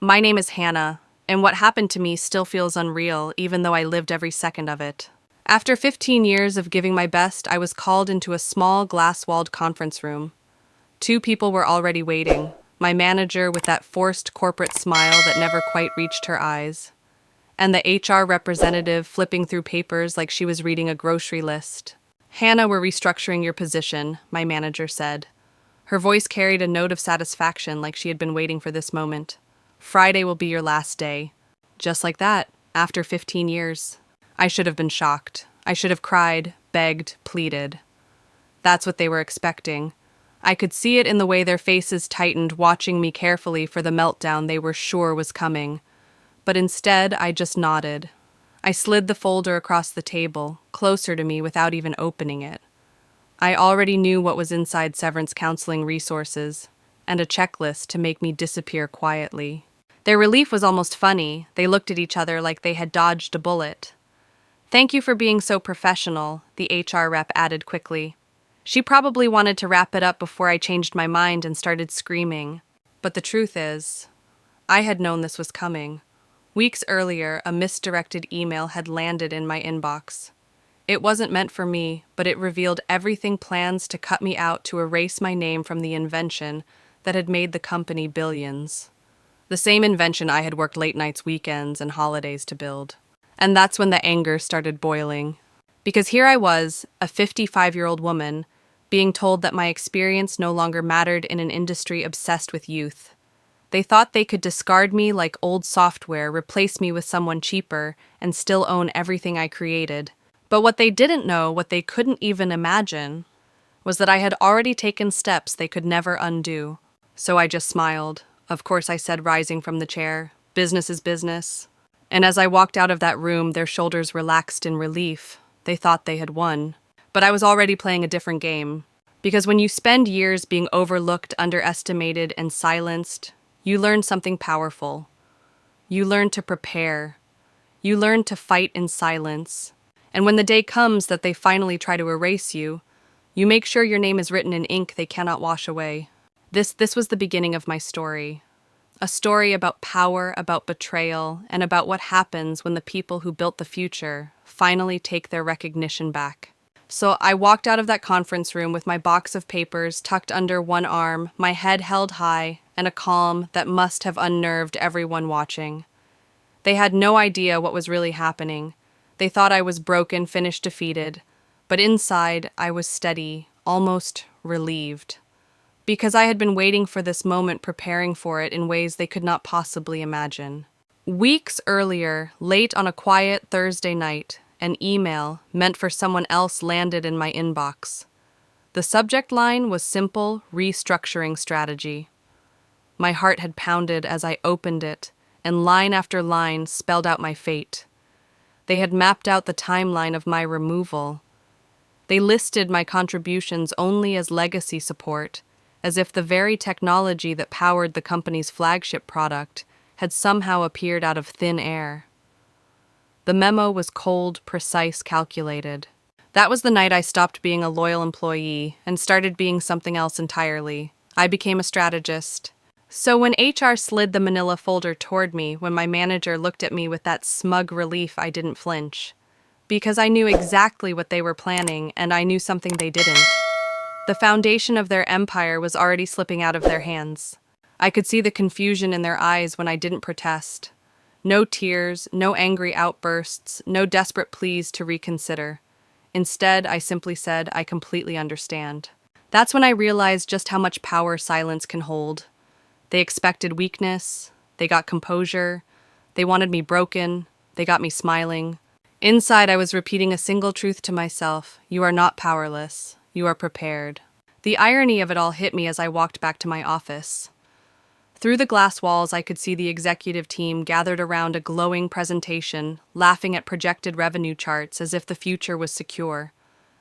My name is Hannah, and what happened to me still feels unreal, even though I lived every second of it. After 15 years of giving my best, I was called into a small glass-walled conference room. Two people were already waiting. My manager with that forced corporate smile that never quite reached her eyes, and the HR representative flipping through papers like she was reading a grocery list. Hannah, we're restructuring your position, my manager said. Her voice carried a note of satisfaction like she had been waiting for this moment. Friday will be your last day. Just like that, after 15 years. I should have been shocked. I should have cried, begged, pleaded. That's what they were expecting. I could see it in the way their faces tightened, watching me carefully for the meltdown they were sure was coming. But instead, I just nodded. I slid the folder across the table, closer to me without even opening it. I already knew what was inside severance counseling resources, and a checklist to make me disappear quietly. Their relief was almost funny. They looked at each other like they had dodged a bullet. Thank you for being so professional, the HR rep added quickly. She probably wanted to wrap it up before I changed my mind and started screaming. But the truth is, I had known this was coming. Weeks earlier, a misdirected email had landed in my inbox. It wasn't meant for me, but it revealed everything plans to cut me out to erase my name from the invention that had made the company billions. The same invention I had worked late nights, weekends, and holidays to build. And that's when the anger started boiling. Because here I was, a 55-year-old woman, being told that my experience no longer mattered in an industry obsessed with youth. They thought they could discard me like old software, replace me with someone cheaper, and still own everything I created. But what they didn't know, what they couldn't even imagine, was that I had already taken steps they could never undo. So I just smiled. Of course, I said, rising from the chair. Business is business. And as I walked out of that room, their shoulders relaxed in relief. They thought they had won. But I was already playing a different game. Because when you spend years being overlooked, underestimated, and silenced, you learn something powerful. You learn to prepare. You learn to fight in silence. And when the day comes that they finally try to erase you, you make sure your name is written in ink they cannot wash away. This was the beginning of my story. A story about power, about betrayal, and about what happens when the people who built the future finally take their recognition back. So I walked out of that conference room with my box of papers tucked under one arm, my head held high, and a calm that must have unnerved everyone watching. They had no idea what was really happening. They thought I was broken, finished, defeated. But inside, I was steady, almost relieved. Because I had been waiting for this moment, preparing for it in ways they could not possibly imagine. Weeks earlier, late on a quiet Thursday night, an email meant for someone else landed in my inbox. The subject line was simple: restructuring strategy. My heart had pounded as I opened it, and line after line spelled out my fate. They had mapped out the timeline of my removal. They listed my contributions only as legacy support, as if the very technology that powered the company's flagship product had somehow appeared out of thin air. The memo was cold, precise, calculated. That was the night I stopped being a loyal employee and started being something else entirely. I became a strategist. So when HR slid the manila folder toward me, when my manager looked at me with that smug relief, I didn't flinch. Because I knew exactly what they were planning, and I knew something they didn't. The foundation of their empire was already slipping out of their hands. I could see the confusion in their eyes when I didn't protest. No tears, no angry outbursts, no desperate pleas to reconsider. Instead, I simply said, I completely understand. That's when I realized just how much power silence can hold. They expected weakness. They got composure. They wanted me broken. They got me smiling. Inside, I was repeating a single truth to myself. You are not powerless. You are prepared. The irony of it all hit me as I walked back to my office. Through the glass walls, I could see the executive team gathered around a glowing presentation, laughing at projected revenue charts as if the future was secure.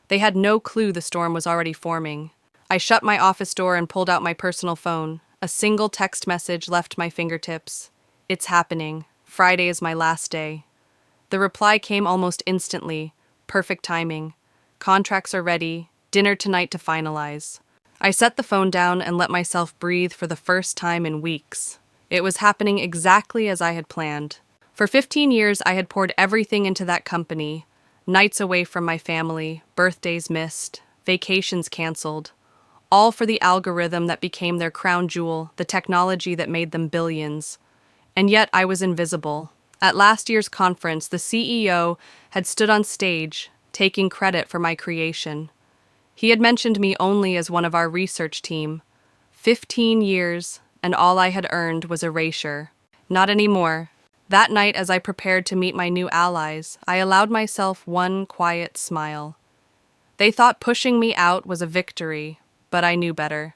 They had no clue the storm was already forming. I shut my office door and pulled out my personal phone. A single text message left my fingertips. It's happening. Friday is my last day. The reply came almost instantly. Perfect timing. Contracts are ready. Dinner tonight to finalize. I set the phone down and let myself breathe for the first time in weeks. It was happening exactly as I had planned. For 15 years, I had poured everything into that company. Nights away from my family, birthdays missed, vacations canceled. All for the algorithm that became their crown jewel, the technology that made them billions. And yet I was invisible. At last year's conference, the CEO had stood on stage, taking credit for my creation. He had mentioned me only as one of our research team. 15 years, and all I had earned was erasure. Not anymore. That night, as I prepared to meet my new allies, I allowed myself one quiet smile. They thought pushing me out was a victory, but I knew better.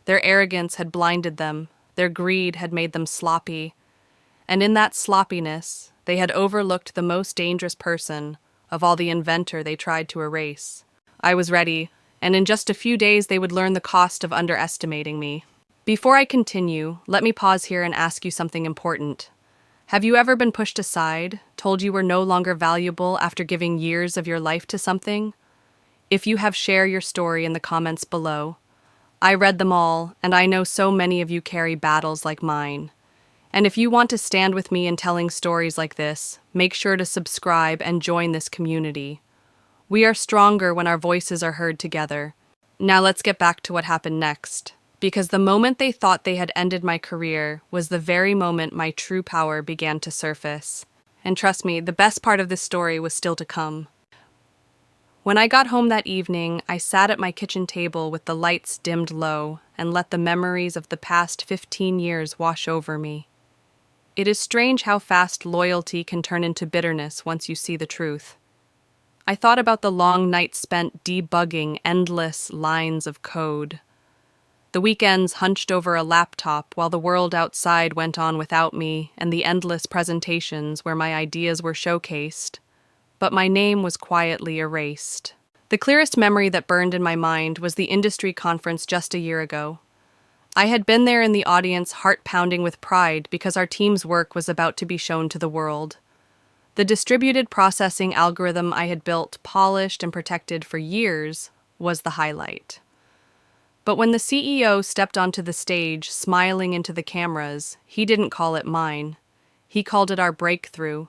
Their arrogance had blinded them, their greed had made them sloppy, and in that sloppiness, they had overlooked the most dangerous person of all the inventor they tried to erase. I was ready, and in just a few days they would learn the cost of underestimating me. Before I continue, let me pause here and ask you something important. Have you ever been pushed aside, told you were no longer valuable after giving years of your life to something? If you have, share your story in the comments below. I read them all, and I know so many of you carry battles like mine. And if you want to stand with me in telling stories like this, make sure to subscribe and join this community. We are stronger when our voices are heard together. Now let's get back to what happened next. Because the moment they thought they had ended my career was the very moment my true power began to surface. And trust me, the best part of this story was still to come. When I got home that evening, I sat at my kitchen table with the lights dimmed low and let the memories of the past 15 years wash over me. It is strange how fast loyalty can turn into bitterness once you see the truth. I thought about the long nights spent debugging endless lines of code. The weekends hunched over a laptop while the world outside went on without me, and the endless presentations where my ideas were showcased. But my name was quietly erased. The clearest memory that burned in my mind was the industry conference just a year ago. I had been there in the audience, heart pounding with pride because our team's work was about to be shown to the world. The distributed processing algorithm I had built, polished and protected for years, was the highlight. But when the CEO stepped onto the stage, smiling into the cameras, he didn't call it mine. He called it our breakthrough.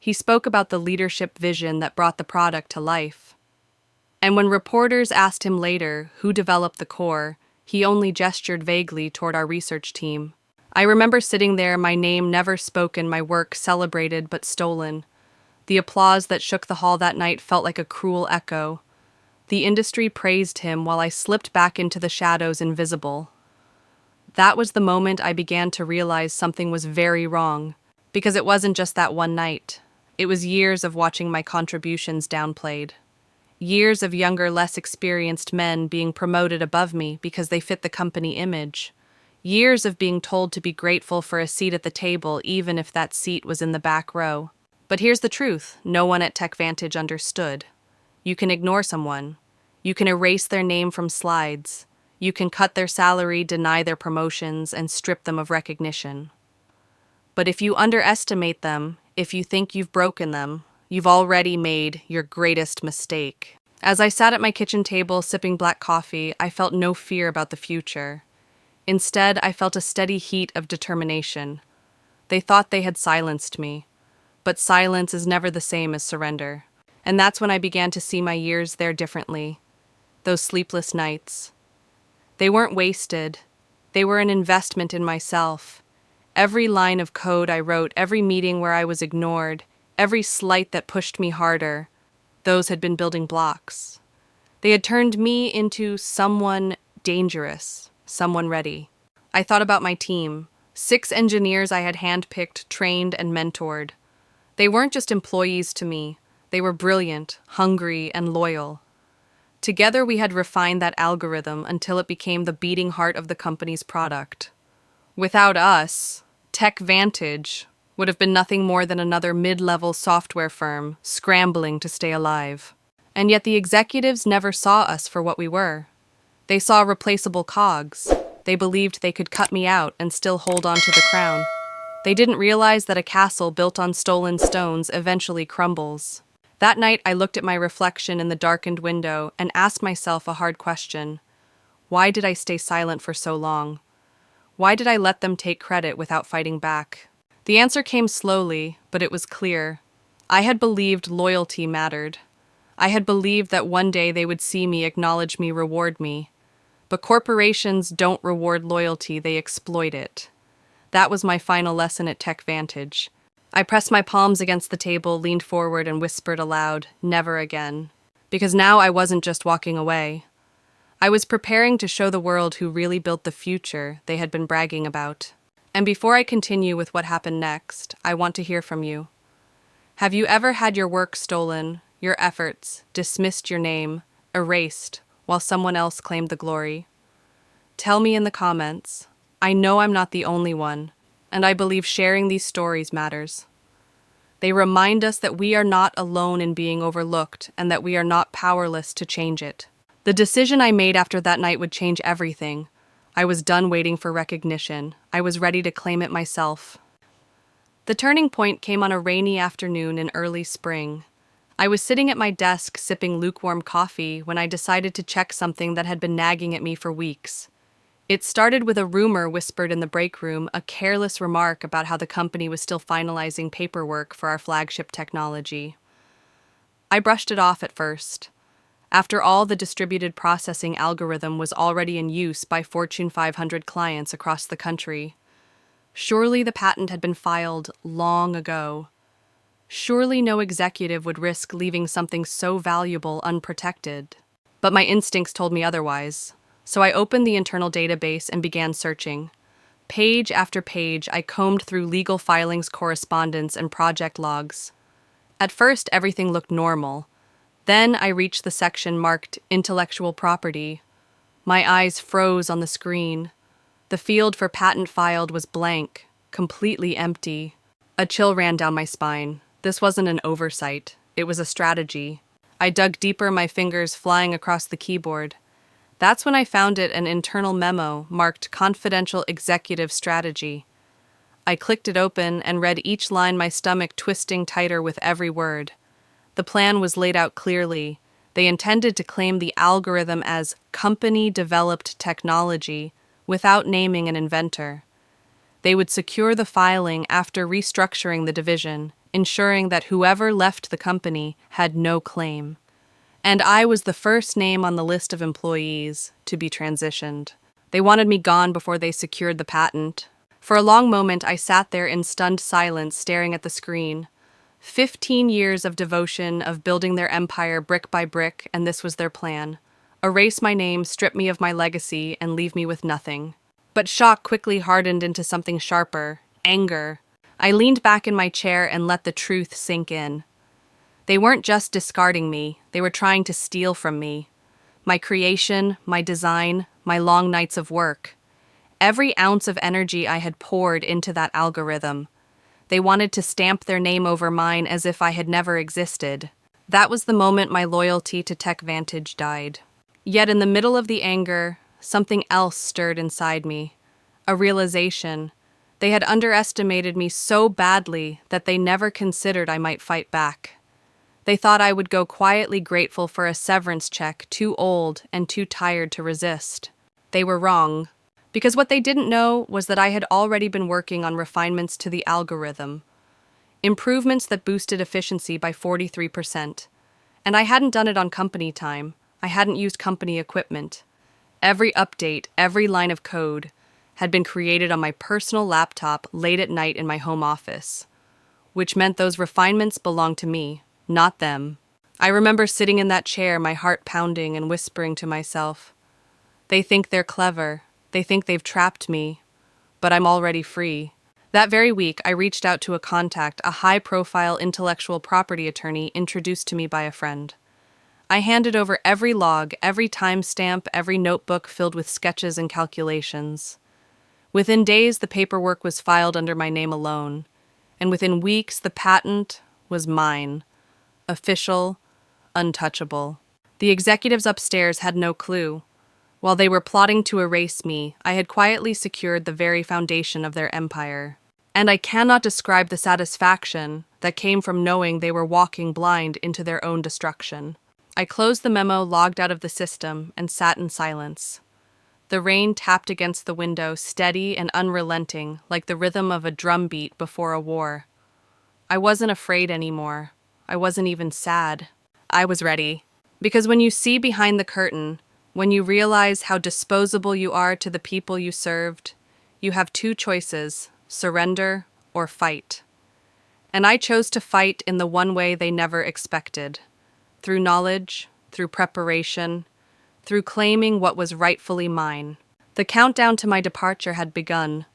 He spoke about the leadership vision that brought the product to life. And when reporters asked him later who developed the core, he only gestured vaguely toward our research team. I remember sitting there, my name never spoken, my work celebrated but stolen. The applause that shook the hall that night felt like a cruel echo. The industry praised him while I slipped back into the shadows, invisible. That was the moment I began to realize something was very wrong, because it wasn't just that one night. It was years of watching my contributions downplayed. Years of younger, less experienced men being promoted above me because they fit the company image. Years of being told to be grateful for a seat at the table even if that seat was in the back row. But here's the truth, no one at TechVantage understood. You can ignore someone. You can erase their name from slides. You can cut their salary, deny their promotions, and strip them of recognition. But if you underestimate them, if you think you've broken them, you've already made your greatest mistake. As I sat at my kitchen table sipping black coffee, I felt no fear about the future. Instead, I felt a steady heat of determination. They thought they had silenced me, but silence is never the same as surrender. And that's when I began to see my years there differently. Those sleepless nights. They weren't wasted. They were an investment in myself. Every line of code I wrote, every meeting where I was ignored, every slight that pushed me harder, those had been building blocks. They had turned me into someone dangerous, someone ready. I thought about my team, 6 engineers I had handpicked, trained, and mentored. They weren't just employees to me. They were brilliant, hungry, and loyal. Together we had refined that algorithm until it became the beating heart of the company's product. Without us, TechVantage would have been nothing more than another mid-level software firm scrambling to stay alive. And yet the executives never saw us for what we were. They saw replaceable cogs. They believed they could cut me out and still hold on to the crown. They didn't realize that a castle built on stolen stones eventually crumbles. That night I looked at my reflection in the darkened window and asked myself a hard question. Why did I stay silent for so long? Why did I let them take credit without fighting back? The answer came slowly, but it was clear. I had believed loyalty mattered. I had believed that one day they would see me, acknowledge me, reward me. But corporations don't reward loyalty, they exploit it. That was my final lesson at TechVantage. I pressed my palms against the table, leaned forward, and whispered aloud, "Never again." Because now I wasn't just walking away. I was preparing to show the world who really built the future they had been bragging about. And before I continue with what happened next, I want to hear from you. Have you ever had your work stolen, your efforts, dismissed, your name, erased, while someone else claimed the glory? Tell me in the comments. I know I'm not the only one, and I believe sharing these stories matters. They remind us that we are not alone in being overlooked and that we are not powerless to change it. The decision I made after that night would change everything. I was done waiting for recognition. I was ready to claim it myself. The turning point came on a rainy afternoon in early spring. I was sitting at my desk sipping lukewarm coffee when I decided to check something that had been nagging at me for weeks. It started with a rumor whispered in the break room, a careless remark about how the company was still finalizing paperwork for our flagship technology. I brushed it off at first. After all, the distributed processing algorithm was already in use by Fortune 500 clients across the country. Surely the patent had been filed long ago. Surely no executive would risk leaving something so valuable unprotected. But my instincts told me otherwise. So I opened the internal database and began searching. Page after page, I combed through legal filings, correspondence, and project logs. At first, everything looked normal. Then I reached the section marked Intellectual Property. My eyes froze on the screen. The field for patent filed was blank, completely empty. A chill ran down my spine. This wasn't an oversight. It was a strategy. I dug deeper, my fingers flying across the keyboard. That's when I found an internal memo marked Confidential Executive Strategy. I clicked it open and read each line, my stomach twisting tighter with every word. The plan was laid out clearly. They intended to claim the algorithm as company-developed technology without naming an inventor. They would secure the filing after restructuring the division, ensuring that whoever left the company had no claim. And I was the first name on the list of employees to be transitioned. They wanted me gone before they secured the patent. For a long moment, I sat there in stunned silence, staring at the screen. 15 years of devotion, of building their empire brick by brick, and this was their plan. Erase my name, strip me of my legacy, and leave me with nothing. But shock quickly hardened into something sharper, anger. I leaned back in my chair and let the truth sink in. They weren't just discarding me, they were trying to steal from me. My creation, my design, my long nights of work. Every ounce of energy I had poured into that algorithm. They wanted to stamp their name over mine as if I had never existed. That was the moment my loyalty to TechVantage died. Yet in the middle of the anger, something else stirred inside me. A realization. They had underestimated me so badly that they never considered I might fight back. They thought I would go quietly grateful for a severance check, too old and too tired to resist. They were wrong, because what they didn't know was that I had already been working on refinements to the algorithm, improvements that boosted efficiency by 43%. And I hadn't done it on company time. I hadn't used company equipment. Every update, every line of code had been created on my personal laptop late at night in my home office, which meant those refinements belonged to me. Not them. I remember sitting in that chair, my heart pounding and whispering to myself, "They think they're clever. They think they've trapped me. But I'm already free." That very week, I reached out to a contact, a high-profile intellectual property attorney introduced to me by a friend. I handed over every log, every timestamp, every notebook filled with sketches and calculations. Within days, the paperwork was filed under my name alone. And within weeks, the patent was mine. Official, untouchable. The executives upstairs had no clue. While they were plotting to erase me, I had quietly secured the very foundation of their empire. And I cannot describe the satisfaction that came from knowing they were walking blind into their own destruction. I closed the memo, logged out of the system, and sat in silence. The rain tapped against the window, steady and unrelenting, like the rhythm of a drum beat before a war. I wasn't afraid anymore. I wasn't even sad. I was ready. Because when you see behind the curtain, when you realize how disposable you are to the people you served, you have two choices: surrender or fight. And I chose to fight in the one way they never expected: through knowledge, through preparation, through claiming what was rightfully mine. The countdown to my departure had begun,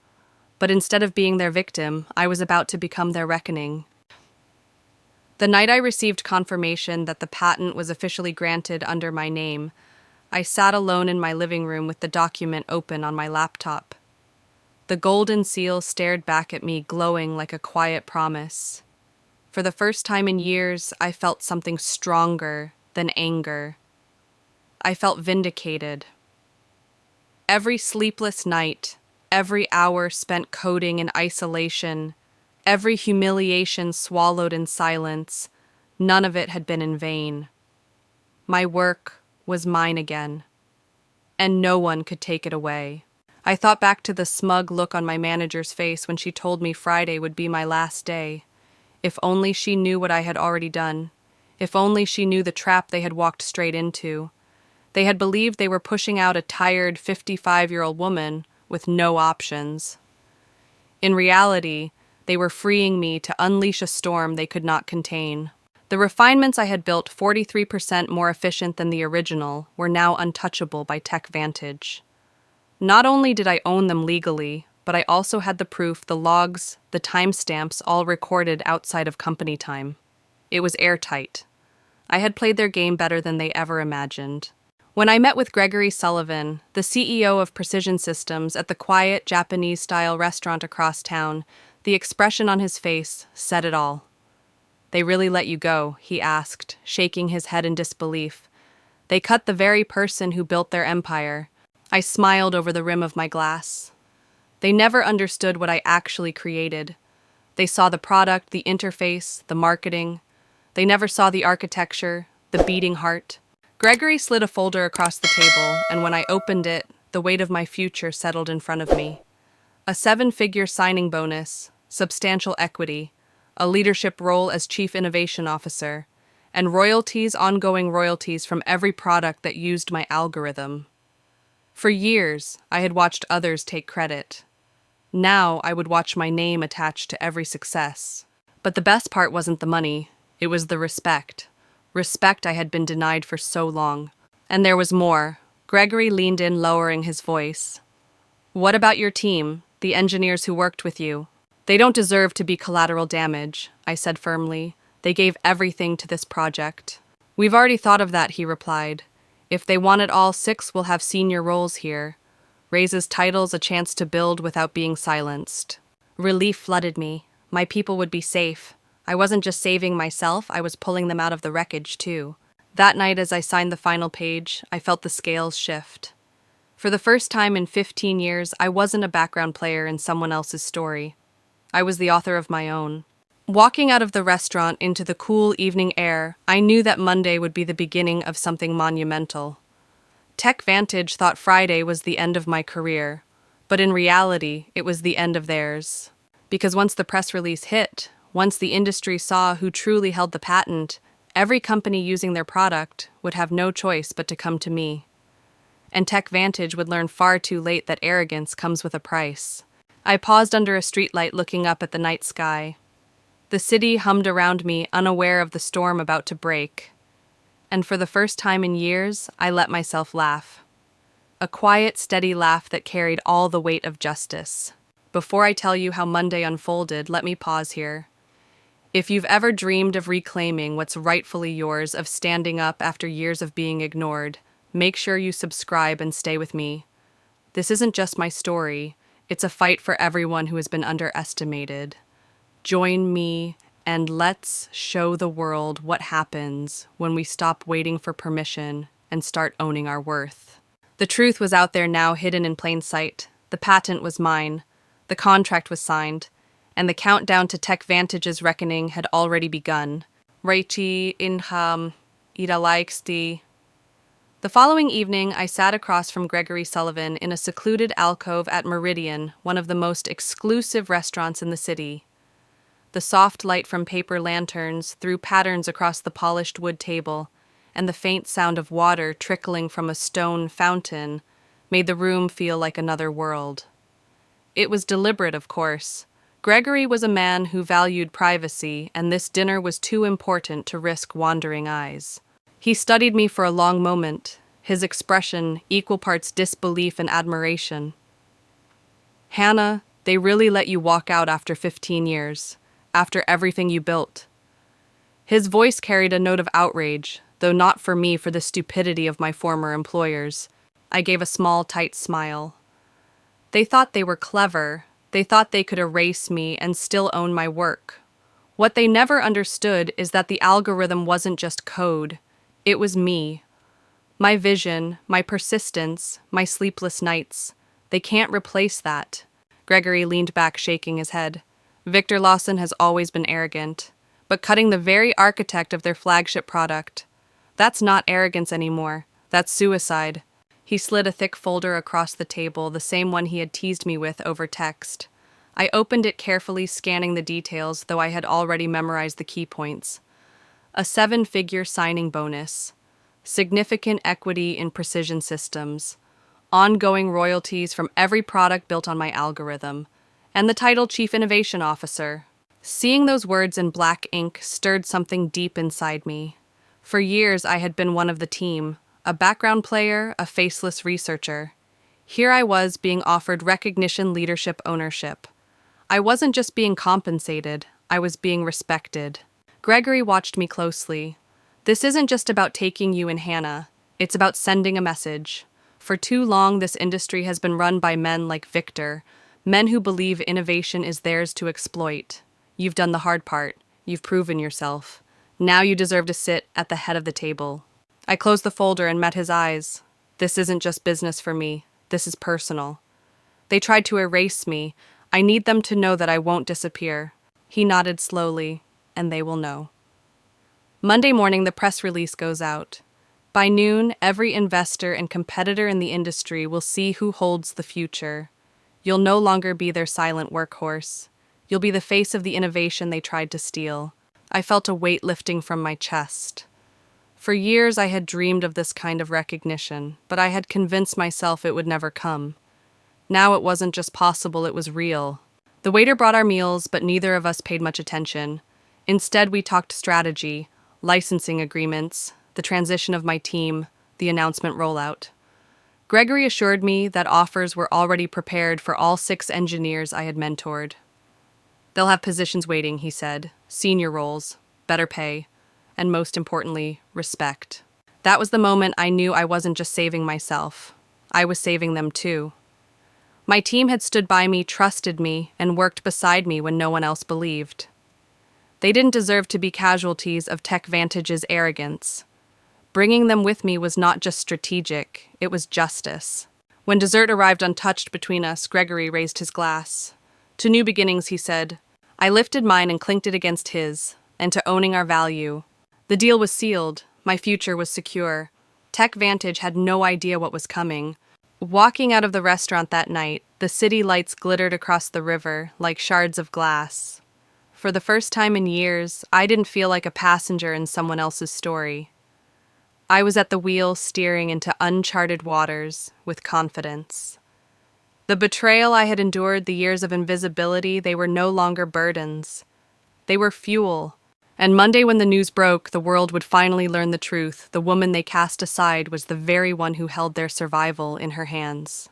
but instead of being their victim, I was about to become their reckoning. The night I received confirmation that the patent was officially granted under my name, I sat alone in my living room with the document open on my laptop. The golden seal stared back at me, glowing like a quiet promise. For the first time in years, I felt something stronger than anger. I felt vindicated. Every sleepless night, every hour spent coding in isolation, every humiliation swallowed in silence, none of it had been in vain. My work was mine again, and no one could take it away. I thought back to the smug look on my manager's face when she told me Friday would be my last day. If only she knew what I had already done. If only she knew the trap they had walked straight into. They had believed they were pushing out a tired 55-year-old woman with no options. In reality, they were freeing me to unleash a storm they could not contain. The refinements I had built, 43% more efficient than the original, were now untouchable by TechVantage. Not only did I own them legally, but I also had the proof, the logs, the timestamps, all recorded outside of company time. It was airtight. I had played their game better than they ever imagined. When I met with Gregory Sullivan, the CEO of Precision Systems, at the quiet Japanese-style restaurant across town, the expression on his face said it all. "They really let you go?" he asked, shaking his head in disbelief. "They cut the very person who built their empire." I smiled over the rim of my glass. They never understood what I actually created. They saw the product, the interface, the marketing. They never saw the architecture, the beating heart. Gregory slid a folder across the table, and when I opened it, the weight of my future settled in front of me. A 7-figure signing bonus, substantial equity, a leadership role as Chief Innovation Officer, and royalties, ongoing royalties from every product that used my algorithm. For years, I had watched others take credit. Now I would watch my name attached to every success. But the best part wasn't the money, it was the respect. Respect I had been denied for so long. And there was more. Gregory leaned in, lowering his voice. "What about your team, the engineers who worked with you? They don't deserve to be collateral damage," I said firmly. "They gave everything to this project." "We've already thought of that," he replied. "If they want it all, 6 will have senior roles here. Raises titles, a chance to build without being silenced." Relief flooded me. My people would be safe. I wasn't just saving myself, I was pulling them out of the wreckage too. That night, as I signed the final page, I felt the scales shift. For the first time in 15 years, I wasn't a background player in someone else's story. I was the author of my own. Walking out of the restaurant into the cool evening air, I knew that Monday would be the beginning of something monumental. TechVantage thought Friday was the end of my career, but in reality, it was the end of theirs. Because once the press release hit, once the industry saw who truly held the patent, every company using their product would have no choice but to come to me. And TechVantage would learn far too late that arrogance comes with a price. I paused under a streetlight looking up at the night sky. The city hummed around me, unaware of the storm about to break. And for the first time in years, I let myself laugh. A quiet, steady laugh that carried all the weight of justice. Before I tell you how Monday unfolded, let me pause here. If you've ever dreamed of reclaiming what's rightfully yours, of standing up after years of being ignored, make sure you subscribe and stay with me. This isn't just my story, it's a fight for everyone who has been underestimated. Join me, and let's show the world what happens when we stop waiting for permission and start owning our worth. The truth was out there now, hidden in plain sight. The patent was mine, the contract was signed, and the countdown to TechVantage's reckoning had already begun. Reichi inham idalaiksti. The following evening, I sat across from Gregory Sullivan in a secluded alcove at Meridian, one of the most exclusive restaurants in the city. The soft light from paper lanterns threw patterns across the polished wood table, and the faint sound of water trickling from a stone fountain made the room feel like another world. It was deliberate, of course. Gregory was a man who valued privacy, and this dinner was too important to risk wandering eyes. He studied me for a long moment, his expression equal parts disbelief and admiration. "Hannah, they really let you walk out after 15 years, after everything you built." His voice carried a note of outrage, though not for me for the stupidity of my former employers. I gave a small, tight smile. They thought they were clever. They thought they could erase me and still own my work. What they never understood is that the algorithm wasn't just code. It was me. My vision, my persistence, my sleepless nights. They can't replace that. Gregory leaned back, shaking his head. Victor Lawson has always been arrogant, but cutting the very architect of their flagship product. That's not arrogance anymore. That's suicide. He slid a thick folder across the table, the same one he had teased me with over text. I opened it carefully, scanning the details, though I had already memorized the key points. A 7-figure signing bonus, significant equity in precision systems, ongoing royalties from every product built on my algorithm, and the title Chief Innovation Officer. Seeing those words in black ink stirred something deep inside me. For years I had been one of the team, a background player, a faceless researcher. Here I was being offered recognition, leadership, ownership. I wasn't just being compensated, I was being respected. Gregory watched me closely. This isn't just about taking you in, Hannah. It's about sending a message. For too long, this industry has been run by men like Victor, men who believe innovation is theirs to exploit. You've done the hard part. You've proven yourself. Now you deserve to sit at the head of the table. I closed the folder and met his eyes. This isn't just business for me. This is personal. They tried to erase me. I need them to know that I won't disappear. He nodded slowly, and they will know. Monday morning, the press release goes out. By noon, every investor and competitor in the industry will see who holds the future. You'll no longer be their silent workhorse. You'll be the face of the innovation they tried to steal. I felt a weight lifting from my chest. For years, I had dreamed of this kind of recognition, but I had convinced myself it would never come. Now it wasn't just possible, it was real. The waiter brought our meals, but neither of us paid much attention. Instead, we talked strategy, licensing agreements, the transition of my team, the announcement rollout. Gregory assured me that offers were already prepared for all 6 engineers I had mentored. They'll have positions waiting, he said, senior roles, better pay, and most importantly, respect. That was the moment I knew I wasn't just saving myself. I was saving them too. My team had stood by me, trusted me, and worked beside me when no one else believed. They didn't deserve to be casualties of TechVantage's arrogance. Bringing them with me was not just strategic, it was justice. When dessert arrived untouched between us, Gregory raised his glass. To new beginnings, he said. I lifted mine and clinked it against his, and to owning our value. The deal was sealed, my future was secure. TechVantage had no idea what was coming. Walking out of the restaurant that night, the city lights glittered across the river like shards of glass. For the first time in years, I didn't feel like a passenger in someone else's story. I was at the wheel, steering into uncharted waters with confidence. The betrayal I had endured, the years of invisibility, they were no longer burdens. They were fuel. And Monday, when the news broke, the world would finally learn the truth. The woman they cast aside was the very one who held their survival in her hands.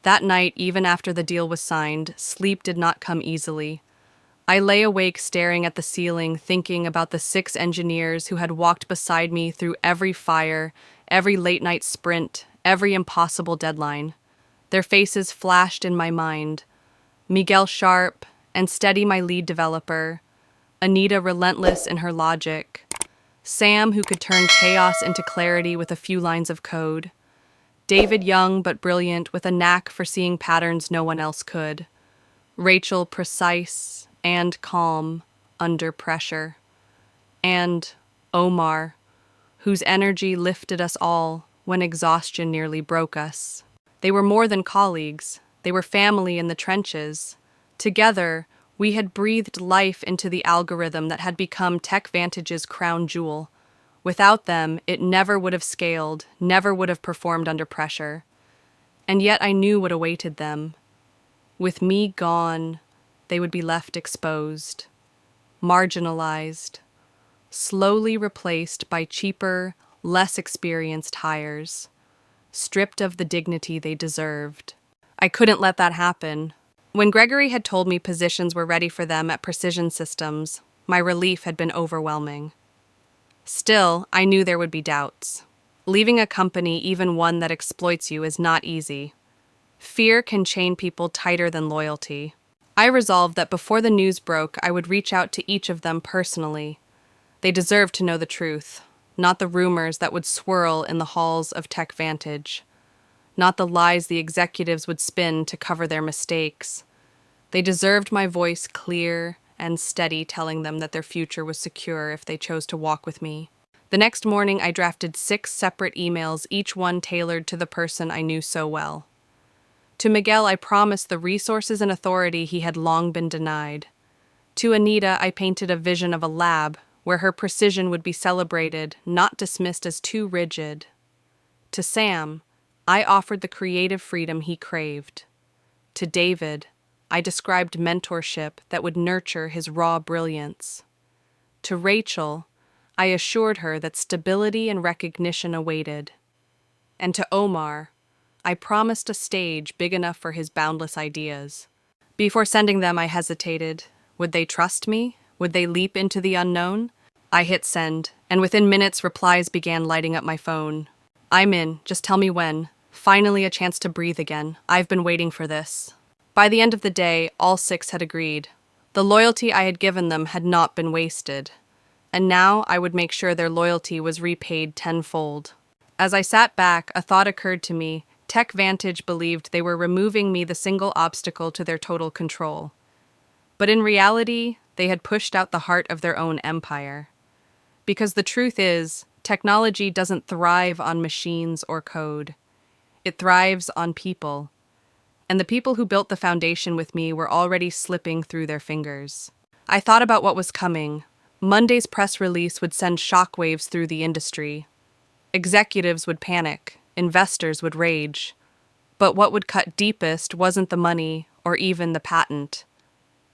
That night, even after the deal was signed, sleep did not come easily. I lay awake staring at the ceiling, thinking about the 6 engineers who had walked beside me through every fire, every late-night sprint, every impossible deadline. Their faces flashed in my mind. Miguel Sharp and Steady, my lead developer. Anita, relentless in her logic. Sam, who could turn chaos into clarity with a few lines of code. David, young but brilliant, with a knack for seeing patterns no one else could. Rachel, precise and calm under pressure. And Omar, whose energy lifted us all when exhaustion nearly broke us. They were more than colleagues, they were family in the trenches. Together, we had breathed life into the algorithm that had become TechVantage's crown jewel. Without them, it never would have scaled, never would have performed under pressure. And yet I knew what awaited them. With me gone, they would be left exposed, marginalized, slowly replaced by cheaper, less experienced hires, stripped of the dignity they deserved. I couldn't let that happen. When Gregory had told me positions were ready for them at Precision Systems, my relief had been overwhelming. Still, I knew there would be doubts. Leaving a company, even one that exploits you, is not easy. Fear can chain people tighter than loyalty. I resolved that before the news broke, I would reach out to each of them personally. They deserved to know the truth, not the rumors that would swirl in the halls of TechVantage, not the lies the executives would spin to cover their mistakes. They deserved my voice clear and steady, telling them that their future was secure if they chose to walk with me. The next morning, I drafted 6 separate emails, each one tailored to the person I knew so well. To Miguel, I promised the resources and authority he had long been denied. To Anita, I painted a vision of a lab where her precision would be celebrated, not dismissed as too rigid. To Sam, I offered the creative freedom he craved. To David, I described mentorship that would nurture his raw brilliance. To Rachel, I assured her that stability and recognition awaited. And to Omar, I promised a stage big enough for his boundless ideas. Before sending them, I hesitated. Would they trust me? Would they leap into the unknown? I hit send, and within minutes, replies began lighting up my phone. I'm in, just tell me when. Finally a chance to breathe again. I've been waiting for this. By the end of the day, all 6 had agreed. The loyalty I had given them had not been wasted. And now I would make sure their loyalty was repaid tenfold. As I sat back, a thought occurred to me. TechVantage believed they were removing me the single obstacle to their total control. But in reality, they had pushed out the heart of their own empire. Because the truth is, technology doesn't thrive on machines or code. It thrives on people. And the people who built the foundation with me were already slipping through their fingers. I thought about what was coming. Monday's press release would send shockwaves through the industry. Executives would panic. Investors would rage. But what would cut deepest wasn't the money or even the patent.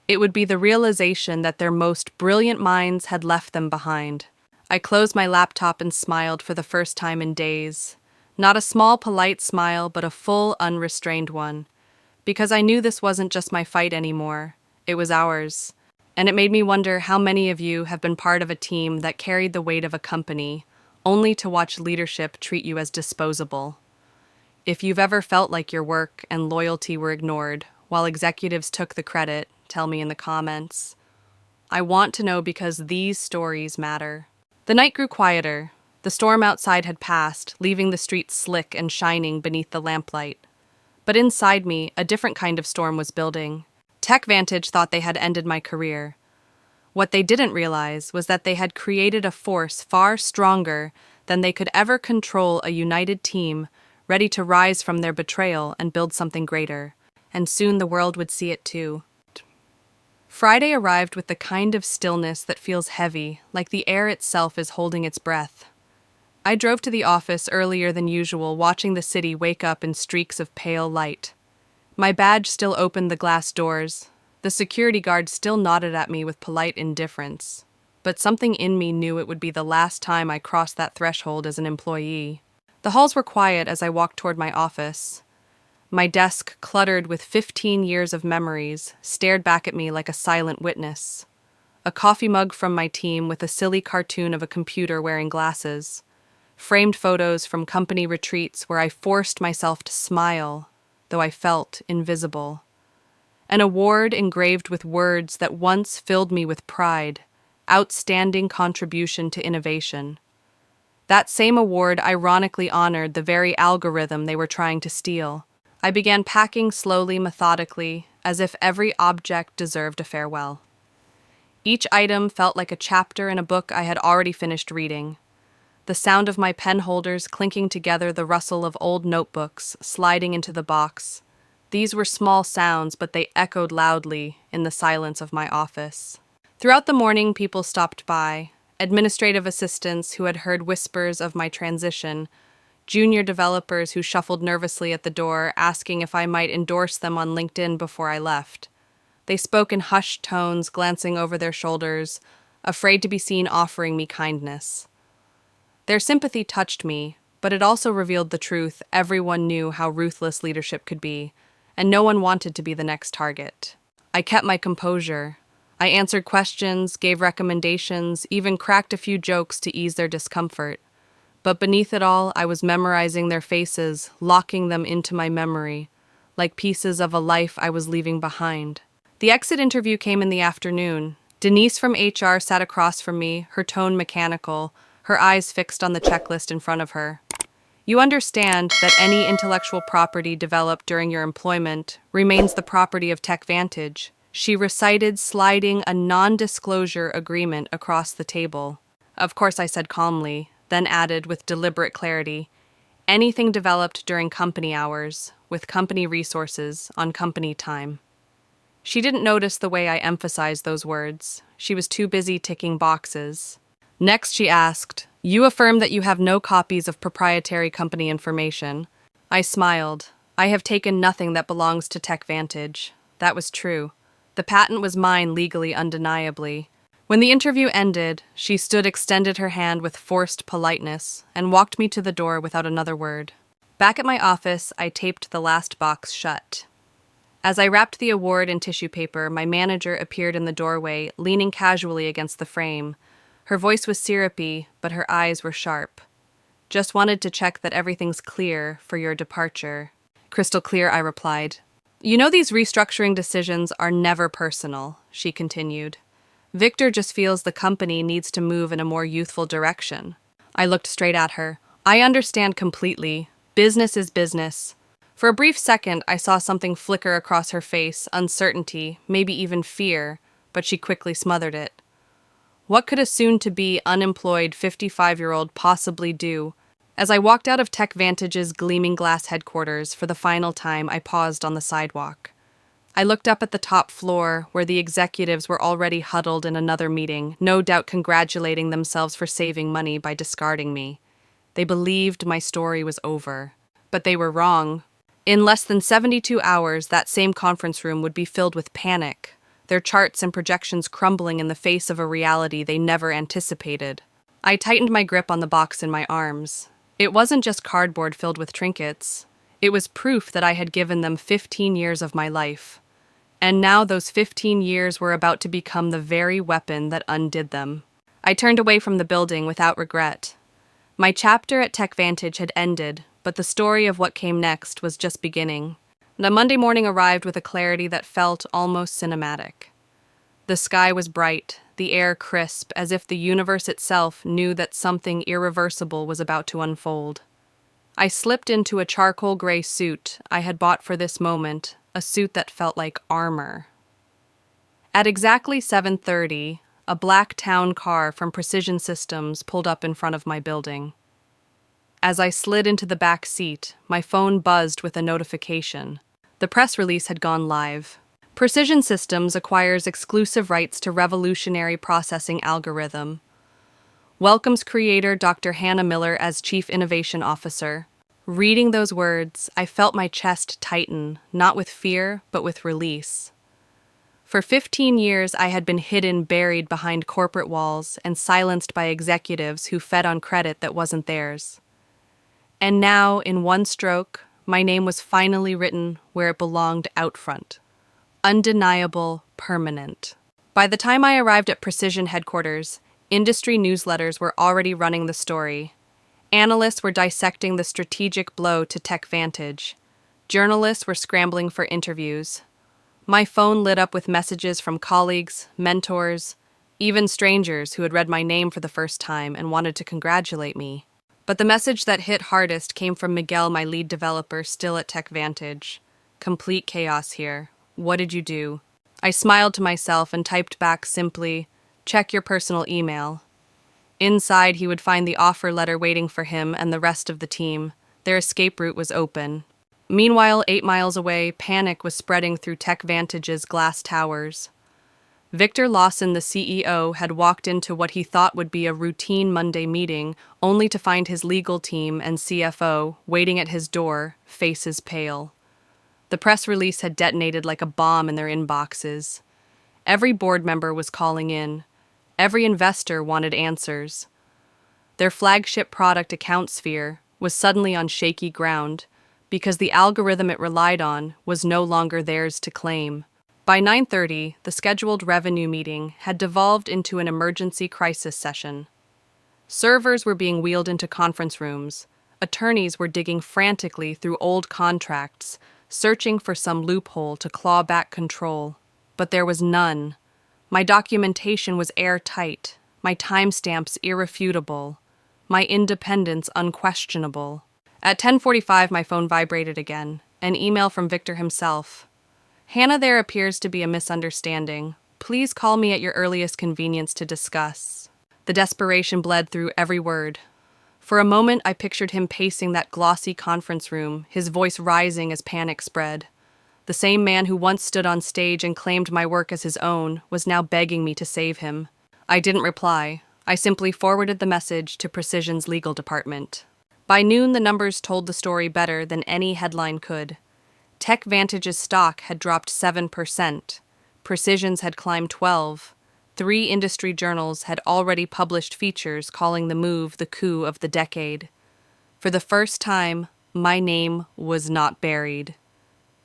It would be the realization that their most brilliant minds had left them behind. I closed my laptop and smiled for the first time in days. Not a small, polite smile, but a full, unrestrained one. Because I knew this wasn't just my fight anymore. It was ours. And it made me wonder how many of you have been part of a team that carried the weight of a company, only to watch leadership treat you as disposable. If you've ever felt like your work and loyalty were ignored, while executives took the credit, tell me in the comments. I want to know because these stories matter. The night grew quieter. The storm outside had passed, leaving the streets slick and shining beneath the lamplight. But inside me, a different kind of storm was building. TechVantage thought they had ended my career. What they didn't realize was that they had created a force far stronger than they could ever control, a united team ready to rise from their betrayal and build something greater. And soon the world would see it too. Friday arrived with the kind of stillness that feels heavy, like the air itself is holding its breath. I drove to the office earlier than usual, watching the city wake up in streaks of pale light. My badge still opened the glass doors. The security guard still nodded at me with polite indifference. But something in me knew it would be the last time I crossed that threshold as an employee. The halls were quiet as I walked toward my office. My desk, cluttered with 15 years of memories, stared back at me like a silent witness. A coffee mug from my team with a silly cartoon of a computer wearing glasses. Framed photos from company retreats where I forced myself to smile, though I felt invisible. An award engraved with words that once filled me with pride, outstanding contribution to innovation. That same award ironically honored the very algorithm they were trying to steal. I began packing slowly, methodically, as if every object deserved a farewell. Each item felt like a chapter in a book I had already finished reading. the sound of my pen holders clinking together, the rustle of old notebooks sliding into the box. These were small sounds, but they echoed loudly in the silence of my office. Throughout the morning, people stopped by, administrative assistants who had heard whispers of my transition, junior developers who shuffled nervously at the door, asking if I might endorse them on LinkedIn before I left. They spoke in hushed tones, glancing over their shoulders, afraid to be seen offering me kindness. Their sympathy touched me, but it also revealed the truth. Everyone knew how ruthless leadership could be, and no one wanted to be the next target. I kept my composure. I answered questions, gave recommendations, even cracked a few jokes to ease their discomfort. But beneath it all, I was memorizing their faces, locking them into my memory, like pieces of a life I was leaving behind. The exit interview came in the afternoon. Denise from HR sat across from me, her tone mechanical, her eyes fixed on the checklist in front of her. You understand that any intellectual property developed during your employment remains the property of TechVantage. She recited, sliding a non-disclosure agreement across the table. Of course, I said calmly, then added with deliberate clarity, anything developed during company hours, with company resources, on company time. She didn't notice the way I emphasized those words. She was too busy ticking boxes. Next, she asked, "You affirm that you have no copies of proprietary company information." I smiled. I have taken nothing that belongs to TechVantage. That was true. The patent was mine legally, undeniably. When the interview ended, she extended her hand with forced politeness, and walked me to the door without another word. Back at my office, I taped the last box shut. As I wrapped the award in tissue paper, my manager appeared in the doorway, leaning casually against the frame. Her voice was syrupy, but her eyes were sharp. "Just wanted to check that everything's clear for your departure." "Crystal clear," I replied. "You know these restructuring decisions are never personal," she continued. "Victor just feels the company needs to move in a more youthful direction." I looked straight at her. "I understand completely. Business is business." For a brief second, I saw something flicker across her face, uncertainty, maybe even fear, but she quickly smothered it. What could a soon-to-be unemployed 55-year-old possibly do? As I walked out of TechVantage's gleaming glass headquarters for the final time, I paused on the sidewalk. I looked up at the top floor, where the executives were already huddled in another meeting, no doubt congratulating themselves for saving money by discarding me. They believed my story was over. But they were wrong. In less than 72 hours, that same conference room would be filled with panic, their charts and projections crumbling in the face of a reality they never anticipated. I tightened my grip on the box in my arms. It wasn't just cardboard filled with trinkets. It was proof that I had given them 15 years of my life. And now those 15 years were about to become the very weapon that undid them. I turned away from the building without regret. My chapter at TechVantage had ended, but the story of what came next was just beginning. The Monday morning arrived with a clarity that felt almost cinematic. The sky was bright, the air crisp, as if the universe itself knew that something irreversible was about to unfold. I slipped into a charcoal gray suit I had bought for this moment, a suit that felt like armor. At exactly 7:30, a black town car from Precision Systems pulled up in front of my building. As I slid into the back seat, my phone buzzed with a notification. The press release had gone live. Precision Systems acquires exclusive rights to revolutionary processing algorithm. Welcomes creator Dr. Hannah Miller as Chief Innovation Officer. Reading those words, I felt my chest tighten, not with fear, but with release. For 15 years, I had been hidden, buried behind corporate walls, and silenced by executives who fed on credit that wasn't theirs. And now, in one stroke, my name was finally written where it belonged, out front. Undeniable, permanent. By the time I arrived at Precision headquarters, industry newsletters were already running the story. Analysts were dissecting the strategic blow to TechVantage. Journalists were scrambling for interviews. My phone lit up with messages from colleagues, mentors, even strangers who had read my name for the first time and wanted to congratulate me. But the message that hit hardest came from Miguel, my lead developer, still at TechVantage. "Complete chaos here. What did you do?" I smiled to myself and typed back simply, "Check your personal email." Inside, he would find the offer letter waiting for him and the rest of the team. Their escape route was open. Meanwhile, 8 miles away, panic was spreading through Tech Vantage's glass towers. Victor Lawson, the CEO, had walked into what he thought would be a routine Monday meeting, only to find his legal team and CFO waiting at his door, faces pale. The press release had detonated like a bomb in their inboxes. Every board member was calling in. Every investor wanted answers. Their flagship product, AccountSphere, was suddenly on shaky ground because the algorithm it relied on was no longer theirs to claim. By 9:30, the scheduled revenue meeting had devolved into an emergency crisis session. Servers were being wheeled into conference rooms. Attorneys were digging frantically through old contracts, searching for some loophole to claw back control. But there was none. My documentation was airtight, my timestamps irrefutable, my independence unquestionable. At 10:45, my phone vibrated again, an email from Victor himself. "Hannah, there appears to be a misunderstanding. Please call me at your earliest convenience to discuss." The desperation bled through every word. For a moment, I pictured him pacing that glossy conference room, his voice rising as panic spread. The same man who once stood on stage and claimed my work as his own was now begging me to save him. I didn't reply. I simply forwarded the message to Precision's legal department. By noon, the numbers told the story better than any headline could. Tech Vantage's stock had dropped 7%. Precision's had climbed 12%. 3 industry journals had already published features calling the move the coup of the decade. For the first time, my name was not buried.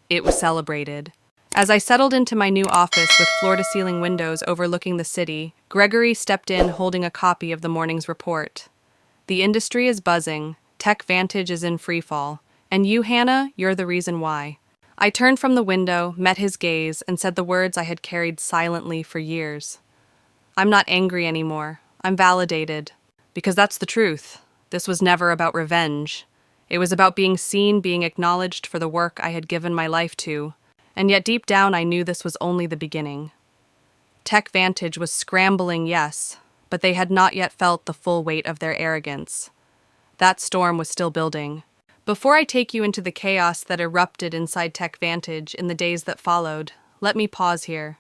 It was celebrated. As I settled into my new office with floor-to-ceiling windows overlooking the city, Gregory stepped in holding a copy of the morning's report. "The industry is buzzing, Tech Vantage is in freefall, and you, Hannah, you're the reason why." I turned from the window, met his gaze, and said the words I had carried silently for years. "I'm not angry anymore. I'm validated. Because that's the truth. This was never about revenge. It was about being seen, being acknowledged for the work I had given my life to. And yet deep down I knew this was only the beginning." Tech Vantage was scrambling, yes, but they had not yet felt the full weight of their arrogance. That storm was still building. Before I take you into the chaos that erupted inside Tech Vantage in the days that followed, let me pause here.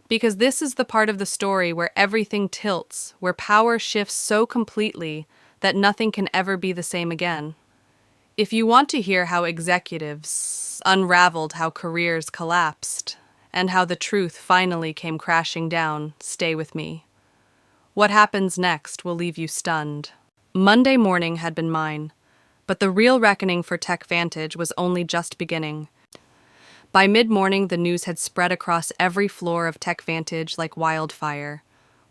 Because this is the part of the story where everything tilts, where power shifts so completely that nothing can ever be the same again. If you want to hear how executives unraveled, how careers collapsed, and how the truth finally came crashing down, stay with me. What happens next will leave you stunned. Monday morning had been mine, but the real reckoning for Tech Vantage was only just beginning. By mid-morning, the news had spread across every floor of Tech Vantage like wildfire.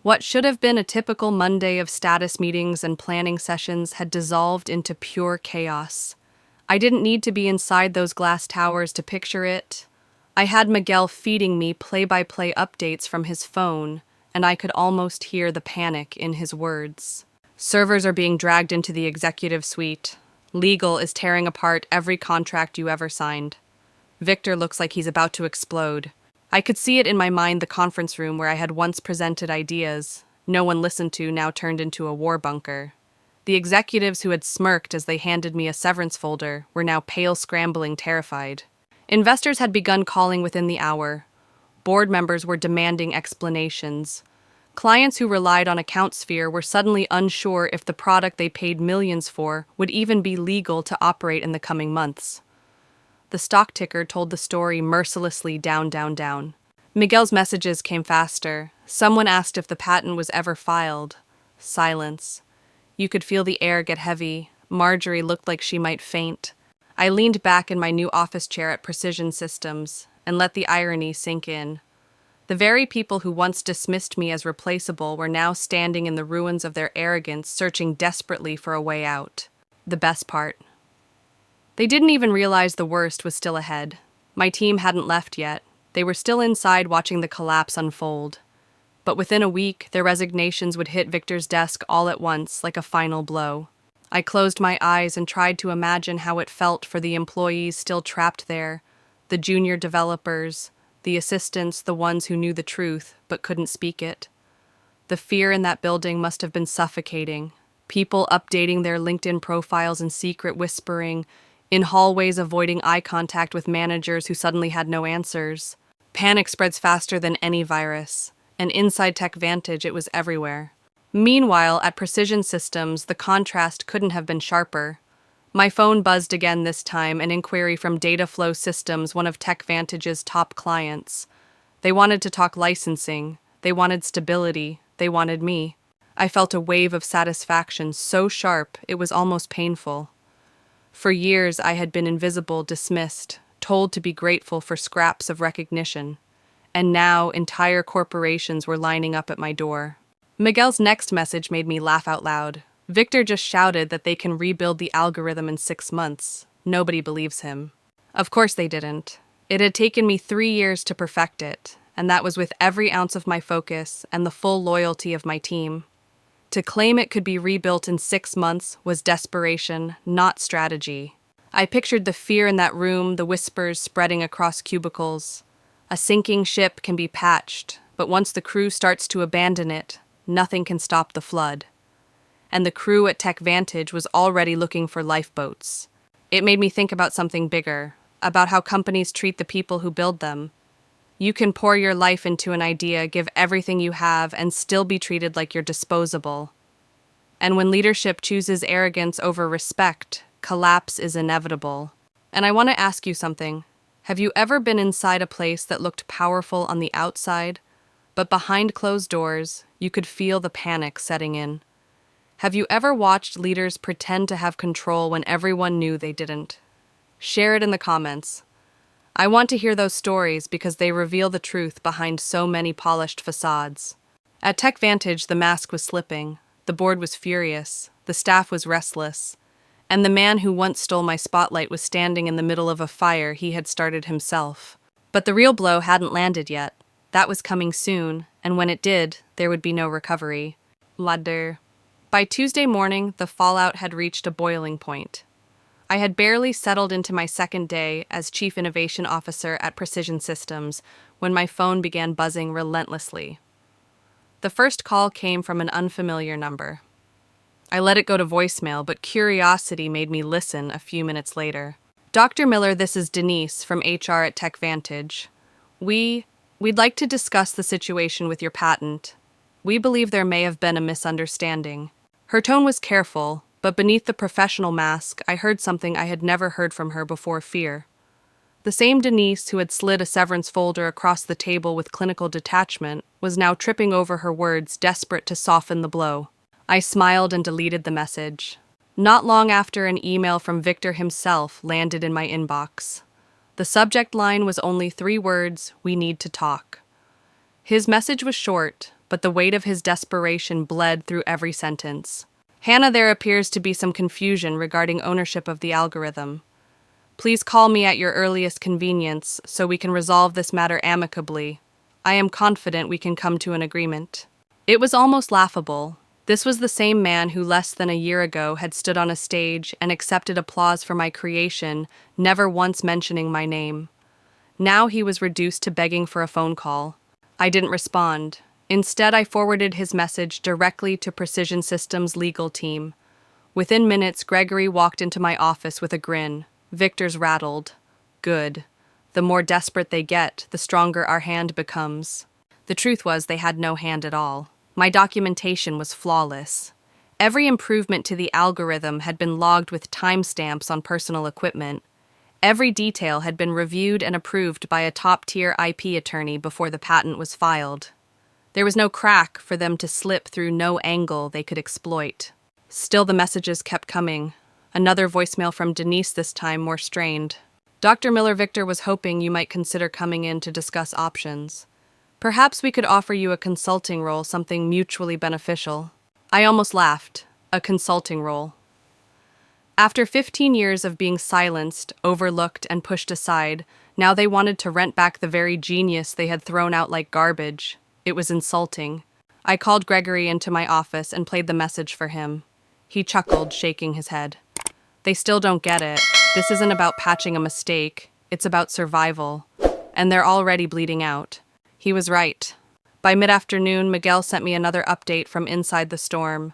What should have been a typical Monday of status meetings and planning sessions had dissolved into pure chaos. I didn't need to be inside those glass towers to picture it. I had Miguel feeding me play-by-play updates from his phone, and I could almost hear the panic in his words. Servers are being dragged into the executive suite. Legal is tearing apart every contract you ever signed. Victor looks like he's about to explode. I could see it in my mind, the conference room where I had once presented ideas no one listened to now turned into a war bunker. The executives who had smirked as they handed me a severance folder were now pale, scrambling, terrified. Investors had begun calling within the hour. Board members were demanding explanations. Clients who relied on AccountSphere were suddenly unsure if the product they paid millions for would even be legal to operate in the coming months. The stock ticker told the story mercilessly down, down, down. Miguel's messages came faster. Someone asked if the patent was ever filed. Silence. You could feel the air get heavy. Marjorie looked like she might faint. I leaned back in my new office chair at Precision Systems and let the irony sink in. The very people who once dismissed me as replaceable were now standing in the ruins of their arrogance, searching desperately for a way out. The best part. They didn't even realize the worst was still ahead. My team hadn't left yet. They were still inside watching the collapse unfold. But within a week, their resignations would hit Victor's desk all at once, like a final blow. I closed my eyes and tried to imagine how it felt for the employees still trapped there, the junior developers, the assistants, the ones who knew the truth but couldn't speak it. The fear in that building must have been suffocating. People updating their LinkedIn profiles in secret, whispering, in hallways avoiding eye contact with managers who suddenly had no answers. Panic spreads faster than any virus, and inside TechVantage it was everywhere. Meanwhile, at Precision Systems, the contrast couldn't have been sharper. My phone buzzed again this time, an inquiry from Dataflow Systems, one of TechVantage's top clients. They wanted to talk licensing, they wanted stability, they wanted me. I felt a wave of satisfaction so sharp it was almost painful. For years I had been invisible, dismissed, told to be grateful for scraps of recognition. And now entire corporations were lining up at my door. Miguel's next message made me laugh out loud. Victor just shouted that they can rebuild the algorithm in 6 months. Nobody believes him. Of course they didn't. It had taken me 3 years to perfect it, and that was with every ounce of my focus and the full loyalty of my team. To claim it could be rebuilt in 6 months was desperation, not strategy. I pictured the fear in that room, the whispers spreading across cubicles. A sinking ship can be patched, but once the crew starts to abandon it, nothing can stop the flood. And the crew at TechVantage was already looking for lifeboats. It made me think about something bigger, about how companies treat the people who build them. You can pour your life into an idea, give everything you have, and still be treated like you're disposable. And when leadership chooses arrogance over respect, collapse is inevitable. And I want to ask you something. Have you ever been inside a place that looked powerful on the outside, but behind closed doors, you could feel the panic setting in? Have you ever watched leaders pretend to have control when everyone knew they didn't? Share it in the comments. I want to hear those stories because they reveal the truth behind so many polished facades. At TechVantage, the mask was slipping, the board was furious, the staff was restless, and the man who once stole my spotlight was standing in the middle of a fire he had started himself. But the real blow hadn't landed yet. That was coming soon, and when it did, there would be no recovery. Ladder. By Tuesday morning, the fallout had reached a boiling point. I had barely settled into my second day as Chief Innovation Officer at Precision Systems when my phone began buzzing relentlessly. The first call came from an unfamiliar number. I let it go to voicemail, but curiosity made me listen a few minutes later. Dr. Miller, this is Denise from HR at TechVantage. We'd like to discuss the situation with your patent. We believe there may have been a misunderstanding. Her tone was careful, but beneath the professional mask, I heard something I had never heard from her before: fear. The same Denise who had slid a severance folder across the table with clinical detachment was now tripping over her words, desperate to soften the blow. I smiled and deleted the message. Not long after, an email from Victor himself landed in my inbox. The subject line was only 3 words: we need to talk. His message was short, but the weight of his desperation bled through every sentence. Hannah, there appears to be some confusion regarding ownership of the algorithm. Please call me at your earliest convenience so we can resolve this matter amicably. I am confident we can come to an agreement. It was almost laughable. This was the same man who less than a year ago had stood on a stage and accepted applause for my creation, never once mentioning my name. Now he was reduced to begging for a phone call. I didn't respond. Instead, I forwarded his message directly to Precision Systems' legal team. Within minutes, Gregory walked into my office with a grin. Victor's rattled. Good. The more desperate they get, the stronger our hand becomes. The truth was, they had no hand at all. My documentation was flawless. Every improvement to the algorithm had been logged with timestamps on personal equipment. Every detail had been reviewed and approved by a top-tier IP attorney before the patent was filed. There was no crack for them to slip through, no angle they could exploit. Still, the messages kept coming. Another voicemail from Denise, this time more strained. Dr. Miller, Victor was hoping you might consider coming in to discuss options. Perhaps we could offer you a consulting role, something mutually beneficial. I almost laughed. A consulting role. After 15 years of being silenced, overlooked, and pushed aside, now they wanted to rent back the very genius they had thrown out like garbage. It was insulting. I called Gregory into my office and played the message for him. He chuckled, shaking his head. They still don't get it. This isn't about patching a mistake. It's about survival. And they're already bleeding out. He was right. By mid-afternoon, Miguel sent me another update from inside the storm.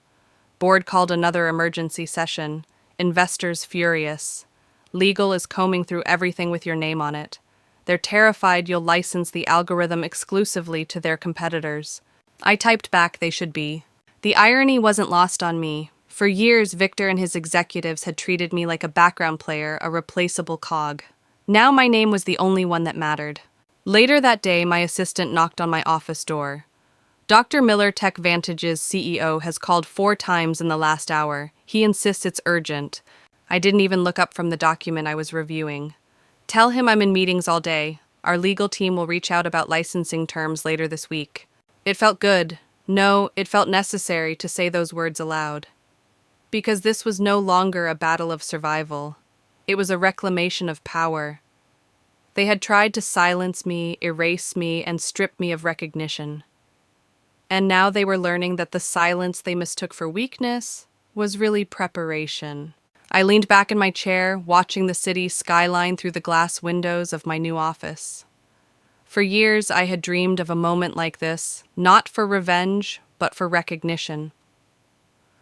Board called another emergency session. Investors furious. Legal is combing through everything with your name on it. They're terrified you'll license the algorithm exclusively to their competitors. I typed back they should be. The irony wasn't lost on me. For years, Victor and his executives had treated me like a background player, a replaceable cog. Now my name was the only one that mattered. Later that day, my assistant knocked on my office door. Dr. Miller, Tech Vantage's CEO, has called 4 times in the last hour. He insists it's urgent. I didn't even look up from the document I was reviewing. Tell him I'm in meetings all day. Our legal team will reach out about licensing terms later this week. It felt good. No, it felt necessary to say those words aloud. Because this was no longer a battle of survival. It was a reclamation of power. They had tried to silence me, erase me, and strip me of recognition. And now they were learning that the silence they mistook for weakness was really preparation. I leaned back in my chair, watching the city skyline through the glass windows of my new office. For years, I had dreamed of a moment like this, not for revenge, but for recognition.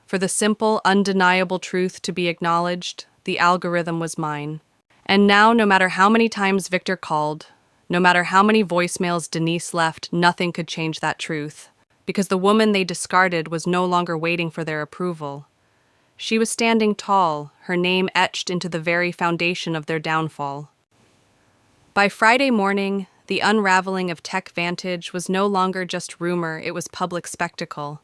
For the simple, undeniable truth to be acknowledged, the algorithm was mine. And now, no matter how many times Victor called, no matter how many voicemails Denise left, nothing could change that truth. Because the woman they discarded was no longer waiting for their approval. She was standing tall, her name etched into the very foundation of their downfall. By Friday morning, the unraveling of Tech Vantage was no longer just rumor, it was public spectacle.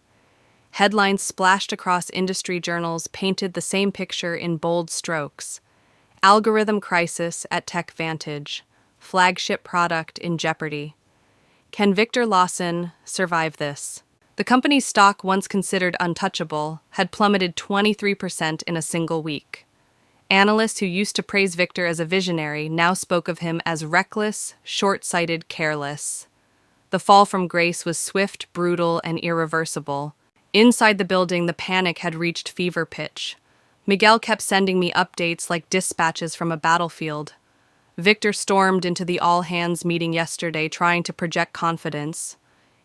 Headlines splashed across industry journals painted the same picture in bold strokes. Algorithm crisis at Tech Vantage. Flagship product in jeopardy. Can Victor Lawson survive this? The company's stock, once considered untouchable, had plummeted 23% in a single week. Analysts who used to praise Victor as a visionary now spoke of him as reckless, short-sighted, careless. The fall from grace was swift, brutal, and irreversible. Inside the building, the panic had reached fever pitch. Miguel kept sending me updates like dispatches from a battlefield. Victor stormed into the all-hands meeting yesterday trying to project confidence.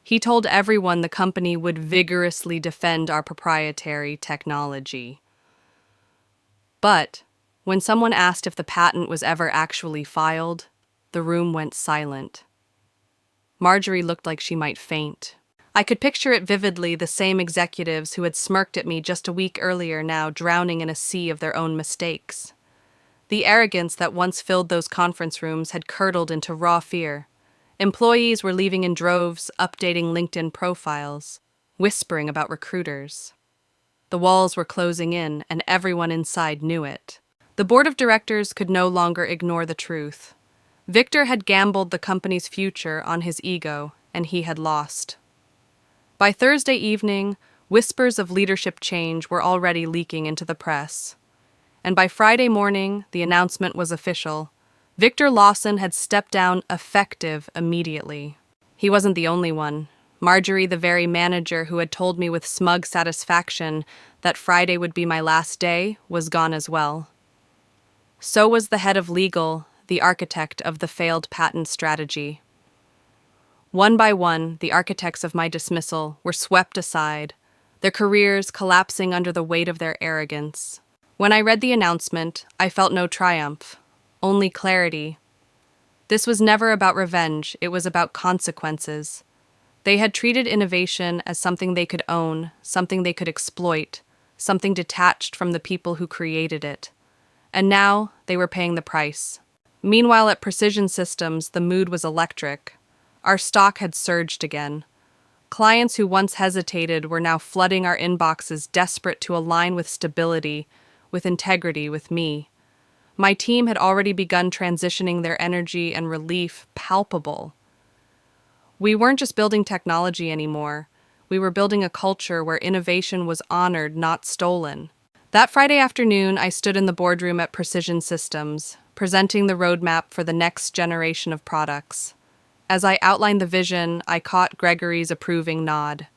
He told everyone the company would vigorously defend our proprietary technology. But when someone asked if the patent was ever actually filed, the room went silent. Marjorie looked like she might faint. I could picture it vividly, the same executives who had smirked at me just a week earlier now drowning in a sea of their own mistakes. The arrogance that once filled those conference rooms had curdled into raw fear. Employees were leaving in droves, updating LinkedIn profiles, whispering about recruiters. The walls were closing in, and everyone inside knew it. The board of directors could no longer ignore the truth. Victor had gambled the company's future on his ego, and he had lost. By Thursday evening, whispers of leadership change were already leaking into the press. And by Friday morning, the announcement was official. Victor Lawson had stepped down effective immediately. He wasn't the only one. Marjorie, the very manager who had told me with smug satisfaction that Friday would be my last day, was gone as well. So was the head of legal, the architect of the failed patent strategy. One by one, the architects of my dismissal were swept aside, their careers collapsing under the weight of their arrogance. When I read the announcement, I felt no triumph, only clarity. This was never about revenge, it was about consequences. They had treated innovation as something they could own, something they could exploit, something detached from the people who created it. And now, they were paying the price. Meanwhile, at Precision Systems, the mood was electric. Our stock had surged again. Clients who once hesitated were now flooding our inboxes, desperate to align with stability, with integrity, with me. My team had already begun transitioning their energy and relief palpable. We weren't just building technology anymore. We were building a culture where innovation was honored, not stolen. That Friday afternoon, I stood in the boardroom at Precision Systems, presenting the roadmap for the next generation of products. As I outlined the vision, I caught Gregory's approving nod.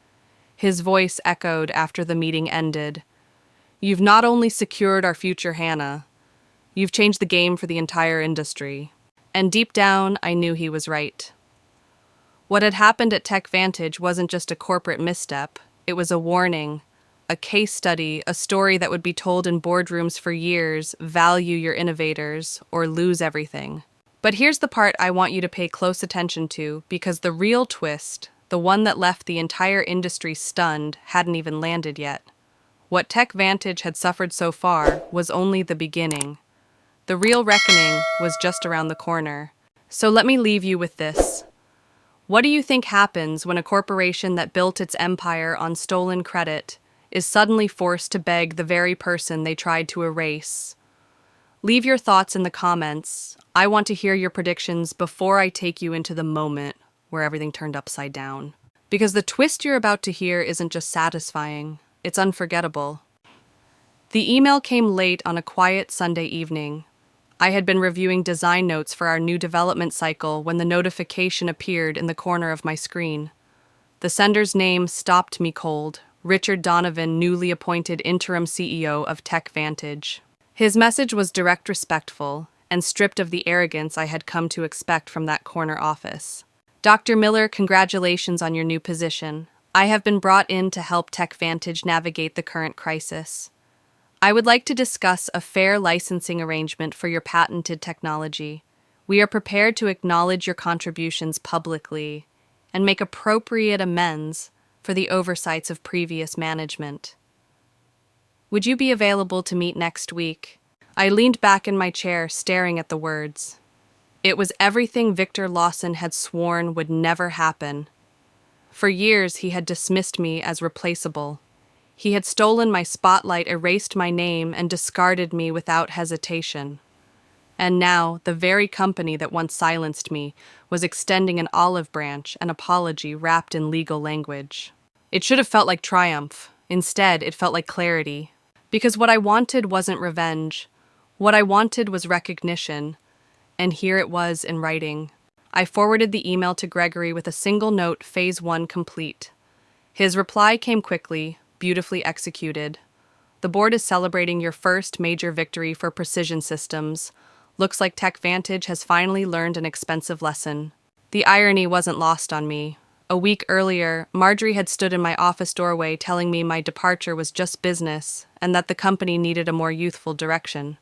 His voice echoed after the meeting ended. "You've not only secured our future, Hannah, you've changed the game for the entire industry." And deep down, I knew he was right. What had happened at Tech Vantage wasn't just a corporate misstep, it was a warning, a case study, a story that would be told in boardrooms for years: value your innovators or lose everything. But here's the part I want you to pay close attention to, because the real twist, the one that left the entire industry stunned, hadn't even landed yet. What Tech Vantage had suffered so far was only the beginning. The real reckoning was just around the corner. So let me leave you with this. What do you think happens when a corporation that built its empire on stolen credit is suddenly forced to beg the very person they tried to erase? Leave your thoughts in the comments. I want to hear your predictions before I take you into the moment where everything turned upside down. Because the twist you're about to hear isn't just satisfying, it's unforgettable. The email came late on a quiet Sunday evening. I had been reviewing design notes for our new development cycle when the notification appeared in the corner of my screen. The sender's name stopped me cold: Richard Donovan, newly appointed interim CEO of Tech Vantage. His message was direct, respectful, and stripped of the arrogance I had come to expect from that corner office. Dr. Miller, congratulations on your new position. I have been brought in to help Tech Vantage navigate the current crisis. I would like to discuss a fair licensing arrangement for your patented technology. We are prepared to acknowledge your contributions publicly and make appropriate amends for the oversights of previous management. Would you be available to meet next week? I leaned back in my chair, staring at the words. It was everything Victor Lawson had sworn would never happen. For years, he had dismissed me as replaceable. He had stolen my spotlight, erased my name, and discarded me without hesitation. And now, the very company that once silenced me was extending an olive branch, an apology wrapped in legal language. It should have felt like triumph. Instead, it felt like clarity. Because what I wanted wasn't revenge. What I wanted was recognition. And here it was in writing. I forwarded the email to Gregory with a single note: Phase 1 complete. His reply came quickly, beautifully executed. The board is celebrating your first major victory for precision systems. Looks like Tech Vantage has finally learned an expensive lesson. The irony wasn't lost on me. A week earlier, Marjorie had stood in my office doorway telling me my departure was just business and that the company needed a more youthful direction.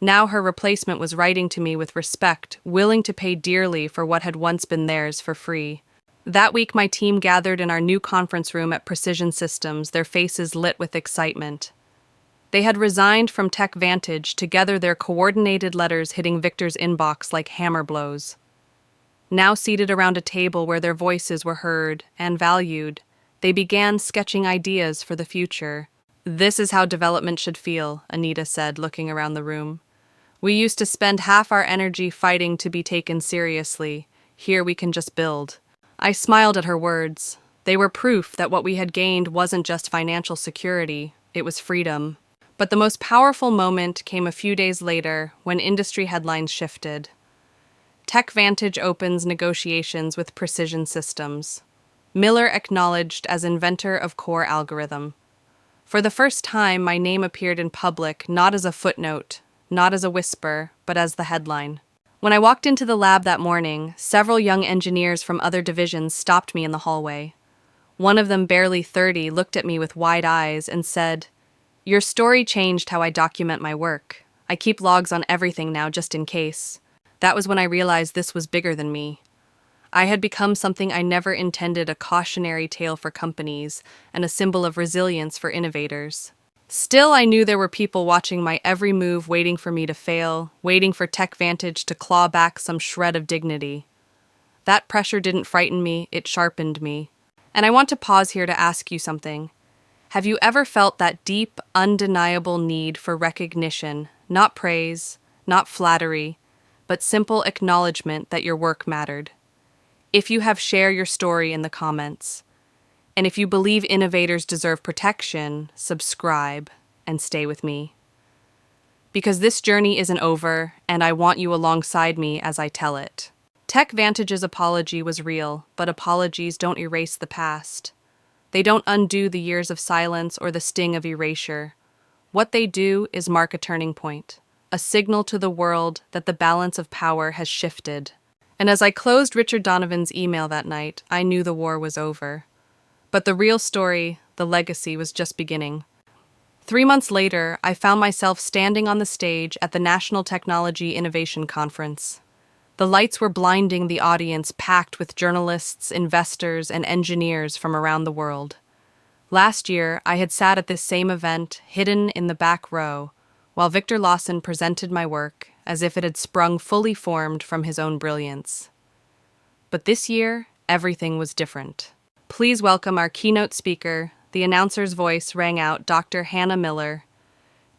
Now her replacement was writing to me with respect, willing to pay dearly for what had once been theirs for free. That week, my team gathered in our new conference room at Precision Systems, their faces lit with excitement. They had resigned from Tech Vantage, together their coordinated letters hitting Victor's inbox like hammer blows. Now seated around a table where their voices were heard and valued, they began sketching ideas for the future. This is how development should feel, Anita said, looking around the room. We used to spend half our energy fighting to be taken seriously. Here we can just build. I smiled at her words. They were proof that what we had gained wasn't just financial security, it was freedom. But the most powerful moment came a few days later, when industry headlines shifted. Tech Vantage opens negotiations with Precision Systems. Miller acknowledged as inventor of core algorithm. For the first time, my name appeared in public, not as a footnote, not as a whisper, but as the headline. When I walked into the lab that morning, several young engineers from other divisions stopped me in the hallway. One of them, barely 30, looked at me with wide eyes and said, "Your story changed how I document my work. I keep logs on everything now, just in case." That was when I realized this was bigger than me. I had become something I never intended: a cautionary tale for companies and a symbol of resilience for innovators. Still, I knew there were people watching my every move, waiting for me to fail, waiting for Tech Vantage to claw back some shred of dignity. That pressure didn't frighten me, it sharpened me. And I want to pause here to ask you something. Have you ever felt that deep, undeniable need for recognition, not praise, not flattery, but simple acknowledgement that your work mattered? If you have, share your story in the comments. And if you believe innovators deserve protection, subscribe and stay with me. Because this journey isn't over, and I want you alongside me as I tell it. Tech Vantage's apology was real, but apologies don't erase the past. They don't undo the years of silence or the sting of erasure. What they do is mark a turning point, a signal to the world that the balance of power has shifted. And as I closed Richard Donovan's email that night, I knew the war was over. But the real story, the legacy, was just beginning. 3 months later, I found myself standing on the stage at the National Technology Innovation Conference. The lights were blinding the audience, packed with journalists, investors, and engineers from around the world. Last year, I had sat at this same event, hidden in the back row, while Victor Lawson presented my work as if it had sprung fully formed from his own brilliance. But this year, everything was different. Please welcome our keynote speaker. The announcer's voice rang out, Dr. Hannah Miller,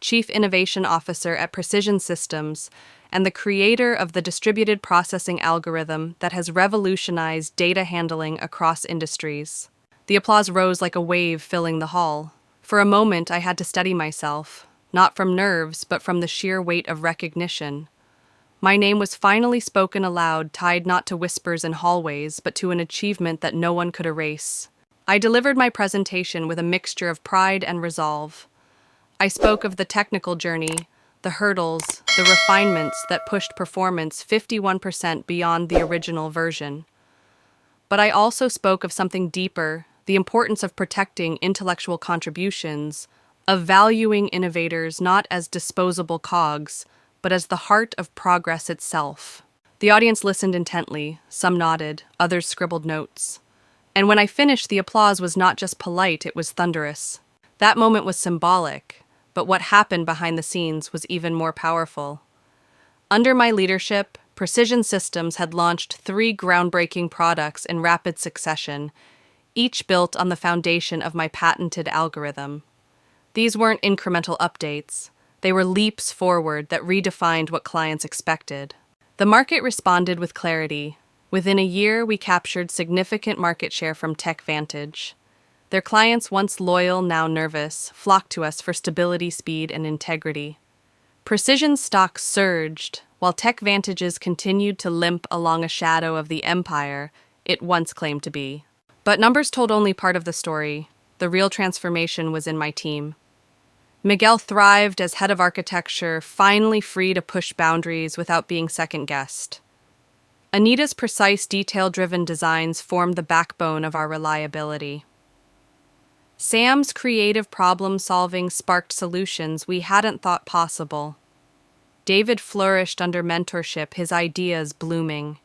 Chief Innovation Officer at Precision Systems and the creator of the distributed processing algorithm that has revolutionized data handling across industries. The applause rose like a wave filling the hall. For a moment, I had to steady myself, not from nerves, but from the sheer weight of recognition. My name was finally spoken aloud, tied not to whispers in hallways, but to an achievement that no one could erase. I delivered my presentation with a mixture of pride and resolve. I spoke of the technical journey, the hurdles, the refinements that pushed performance 51% beyond the original version. But I also spoke of something deeper, the importance of protecting intellectual contributions, of valuing innovators not as disposable cogs, but as the heart of progress itself. The audience listened intently, some nodded, others scribbled notes. And when I finished, the applause was not just polite, it was thunderous. That moment was symbolic, but what happened behind the scenes was even more powerful. Under my leadership, Precision Systems had launched 3 groundbreaking products in rapid succession, each built on the foundation of my patented algorithm. These weren't incremental updates. They were leaps forward that redefined what clients expected. The market responded with clarity. Within a year, we captured significant market share from TechVantage. Their clients, once loyal, now nervous, flocked to us for stability, speed, and integrity. Precision stocks surged, while TechVantage's continued to limp along a shadow of the empire it once claimed to be. But numbers told only part of the story. The real transformation was in my team. Miguel thrived as head of architecture, finally free to push boundaries without being second-guessed. Anita's precise, detail-driven designs formed the backbone of our reliability. Sam's creative problem-solving sparked solutions we hadn't thought possible. David flourished under mentorship, his ideas blooming.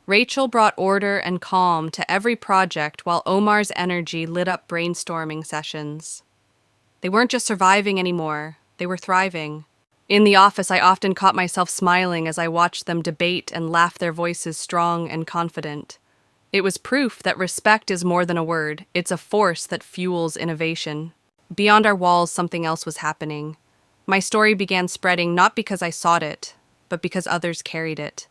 Rachel brought order and calm to every project, while Omar's energy lit up brainstorming sessions. They weren't just surviving anymore, they were thriving. In the office, I often caught myself smiling as I watched them debate and laugh, their voices strong and confident. It was proof that respect is more than a word, it's a force that fuels innovation. Beyond our walls, something else was happening. My story began spreading not because I sought it, but because others carried it.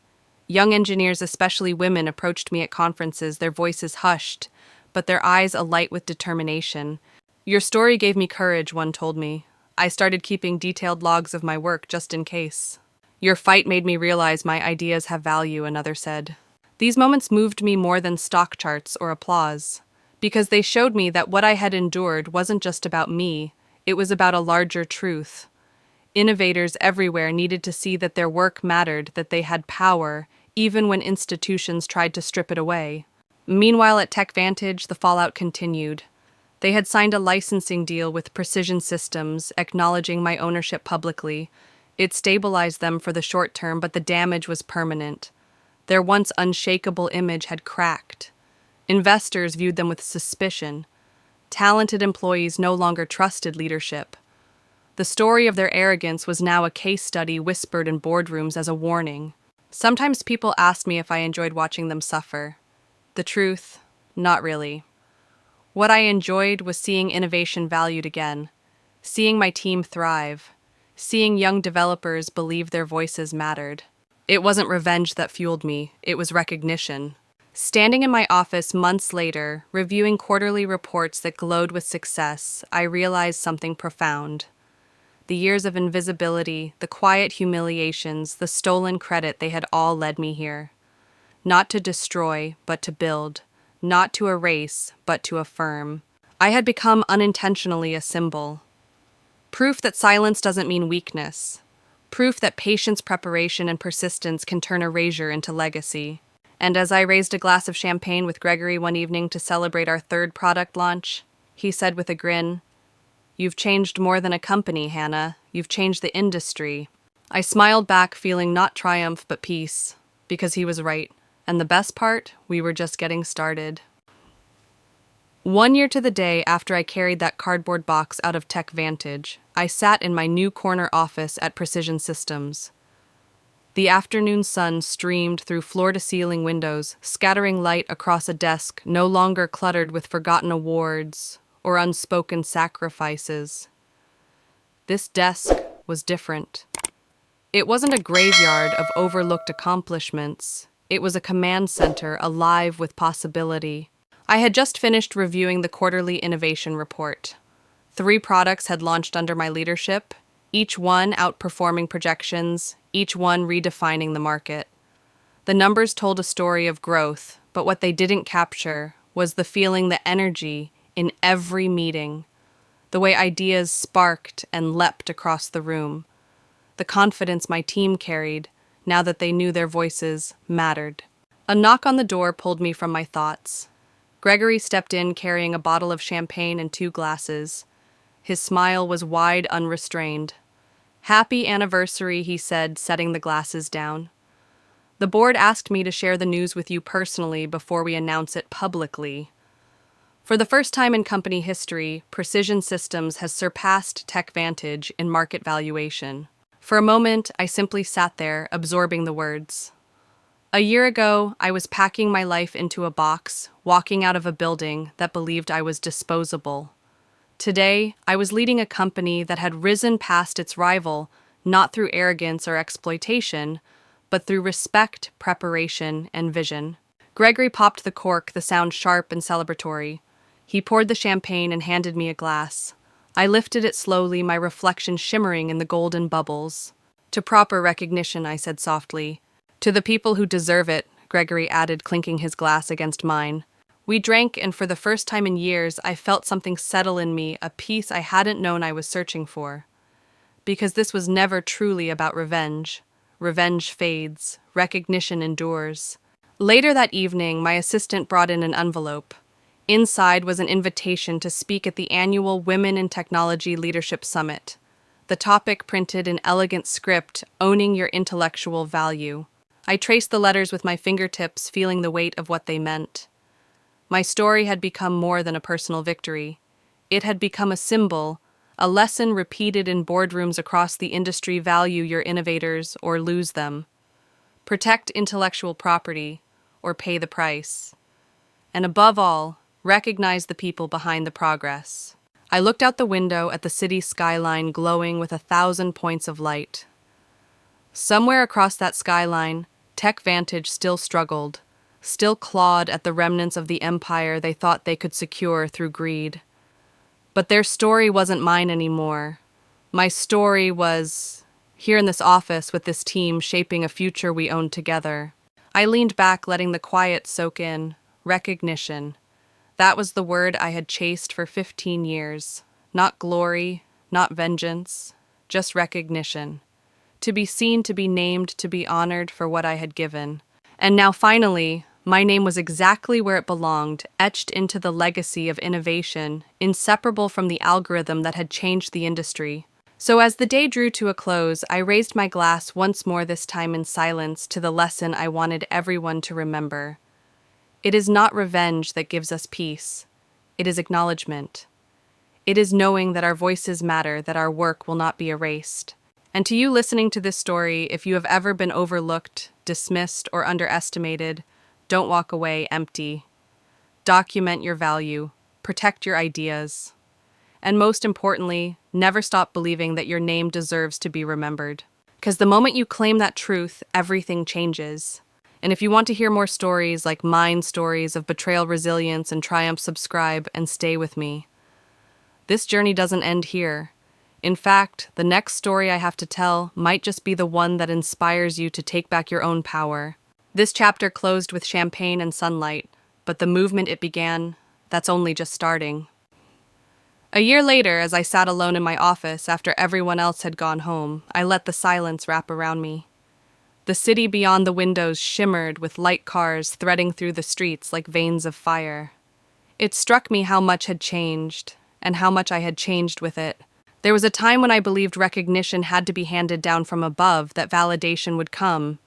Young engineers, especially women, approached me at conferences, their voices hushed, but their eyes alight with determination. "Your story gave me courage," one told me. "I started keeping detailed logs of my work just in case." "Your fight made me realize my ideas have value," another said. These moments moved me more than stock charts or applause, because they showed me that what I had endured wasn't just about me, it was about a larger truth. Innovators everywhere needed to see that their work mattered, that they had power, even when institutions tried to strip it away. Meanwhile, at TechVantage, the fallout continued. They had signed a licensing deal with Precision Systems, acknowledging my ownership publicly. It stabilized them for the short term, but the damage was permanent. Their once unshakable image had cracked. Investors viewed them with suspicion. Talented employees no longer trusted leadership. The story of their arrogance was now a case study whispered in boardrooms as a warning. Sometimes people asked me if I enjoyed watching them suffer. The truth, not really. What I enjoyed was seeing innovation valued again, seeing my team thrive, seeing young developers believe their voices mattered. It wasn't revenge that fueled me, it was recognition. Standing in my office months later, reviewing quarterly reports that glowed with success, I realized something profound. The years of invisibility, the quiet humiliations, the stolen credit, they had all led me here. Not to destroy, but to build. Not to erase, but to affirm. I had become unintentionally a symbol. Proof that silence doesn't mean weakness. Proof that patience, preparation, and persistence can turn erasure into legacy. And as I raised a glass of champagne with Gregory one evening to celebrate our third product launch, he said with a grin, "You've changed more than a company, Hannah. You've changed the industry." I smiled back, feeling not triumph but peace, because he was right. And the best part, we were just getting started. 1 year to the day after I carried that cardboard box out of Tech Vantage, I sat in my new corner office at Precision Systems. The afternoon sun streamed through floor-to-ceiling windows, scattering light across a desk no longer cluttered with forgotten awards or unspoken sacrifices. This desk was different. It wasn't a graveyard of overlooked accomplishments. It was a command center alive with possibility. I had just finished reviewing the quarterly innovation report. 3 products had launched under my leadership, each one outperforming projections, each one redefining the market. The numbers told a story of growth, but what they didn't capture was the feeling, the energy in every meeting, the way ideas sparked and leapt across the room, the confidence my team carried now that they knew their voices mattered. A knock on the door pulled me from my thoughts. Gregory stepped in carrying a bottle of champagne and 2 glasses. His smile was wide, unrestrained. "Happy anniversary," he said, setting the glasses down. "The board asked me to share the news with you personally before we announce it publicly." For the first time in company history, Precision Systems has surpassed Tech Vantage in market valuation. For a moment, I simply sat there, absorbing the words. A year ago, I was packing my life into a box, walking out of a building that believed I was disposable. Today, I was leading a company that had risen past its rival, not through arrogance or exploitation, but through respect, preparation, and vision. Gregory popped the cork, the sound sharp and celebratory. He poured the champagne and handed me a glass. I lifted it slowly, my reflection shimmering in the golden bubbles. "To proper recognition," I said softly. "To the people who deserve it," Gregory added, clinking his glass against mine. We drank, and for the first time in years, I felt something settle in me, a peace I hadn't known I was searching for. Because this was never truly about revenge. Revenge fades, recognition endures. Later that evening, my assistant brought in an envelope. Inside was an invitation to speak at the annual Women in Technology Leadership Summit. The topic printed in elegant script, "Owning Your Intellectual Value." I traced the letters with my fingertips, feeling the weight of what they meant. My story had become more than a personal victory. It had become a symbol, a lesson repeated in boardrooms across the industry: value your innovators or lose them. Protect intellectual property or pay the price. And above all, recognize the people behind the progress. I looked out the window at the city skyline glowing with 1,000 points of light. Somewhere across that skyline, Tech Vantage still struggled, still clawed at the remnants of the empire they thought they could secure through greed. But their story wasn't mine anymore. My story was here in this office with this team shaping a future we owned together. I leaned back, letting the quiet soak in. Recognition. That was the word I had chased for 15 years. Not glory, not vengeance, just recognition. To be seen, to be named, to be honored for what I had given. And now finally, my name was exactly where it belonged, etched into the legacy of innovation, inseparable from the algorithm that had changed the industry. So as the day drew to a close, I raised my glass once more, this time in silence, to the lesson I wanted everyone to remember. It is not revenge that gives us peace. It is acknowledgement. It is knowing that our voices matter, that our work will not be erased. And to you listening to this story, if you have ever been overlooked, dismissed, or underestimated, don't walk away empty. Document your value. Protect your ideas. And most importantly, never stop believing that your name deserves to be remembered. Because the moment you claim that truth, everything changes. And if you want to hear more stories like mine, stories of betrayal, resilience, and triumph, subscribe and stay with me. This journey doesn't end here. In fact, the next story I have to tell might just be the one that inspires you to take back your own power. This chapter closed with champagne and sunlight, but the movement it began, that's only just starting. A year later, as I sat alone in my office after everyone else had gone home, I let the silence wrap around me. The city beyond the windows shimmered with light cars threading through the streets like veins of fire. It struck me how much had changed, and how much I had changed with it. There was a time when I believed recognition had to be handed down from above, that validation would come.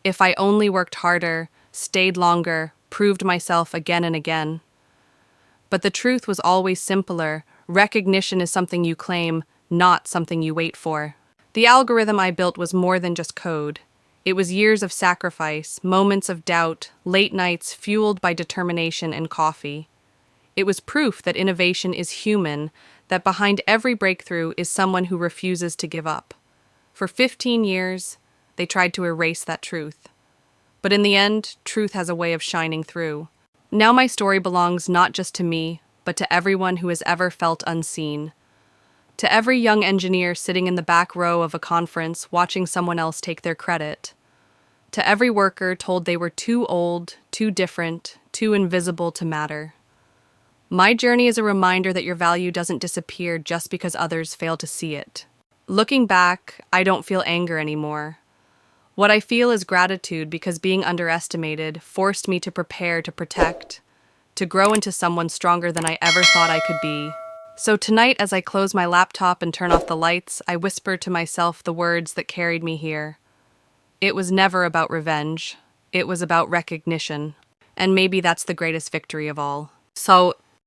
If I only worked harder, stayed longer, proved myself again and again. But the truth was always simpler. Recognition is something you claim, not something you wait for. The algorithm I built was more than just code. It was years of sacrifice, moments of doubt, late nights fueled by determination and coffee. It was proof that innovation is human, that behind every breakthrough is someone who refuses to give up. For 15 years, they tried to erase that truth. But in the end, truth has a way of shining through. Now my story belongs not just to me, but to everyone who has ever felt unseen. To every young engineer sitting in the back row of a conference watching someone else take their credit. To every worker told they were too old, too different, too invisible to matter. My journey is a reminder that your value doesn't disappear just because others fail to see it. Looking back, I don't feel anger anymore. What I feel is gratitude, because being underestimated forced me to prepare to protect, to grow into someone stronger than I ever thought I could be. So tonight, as I close my laptop and turn off the lights, I whisper to myself the words that carried me here. It was never about revenge. It was about recognition. And maybe that's the greatest victory of all. So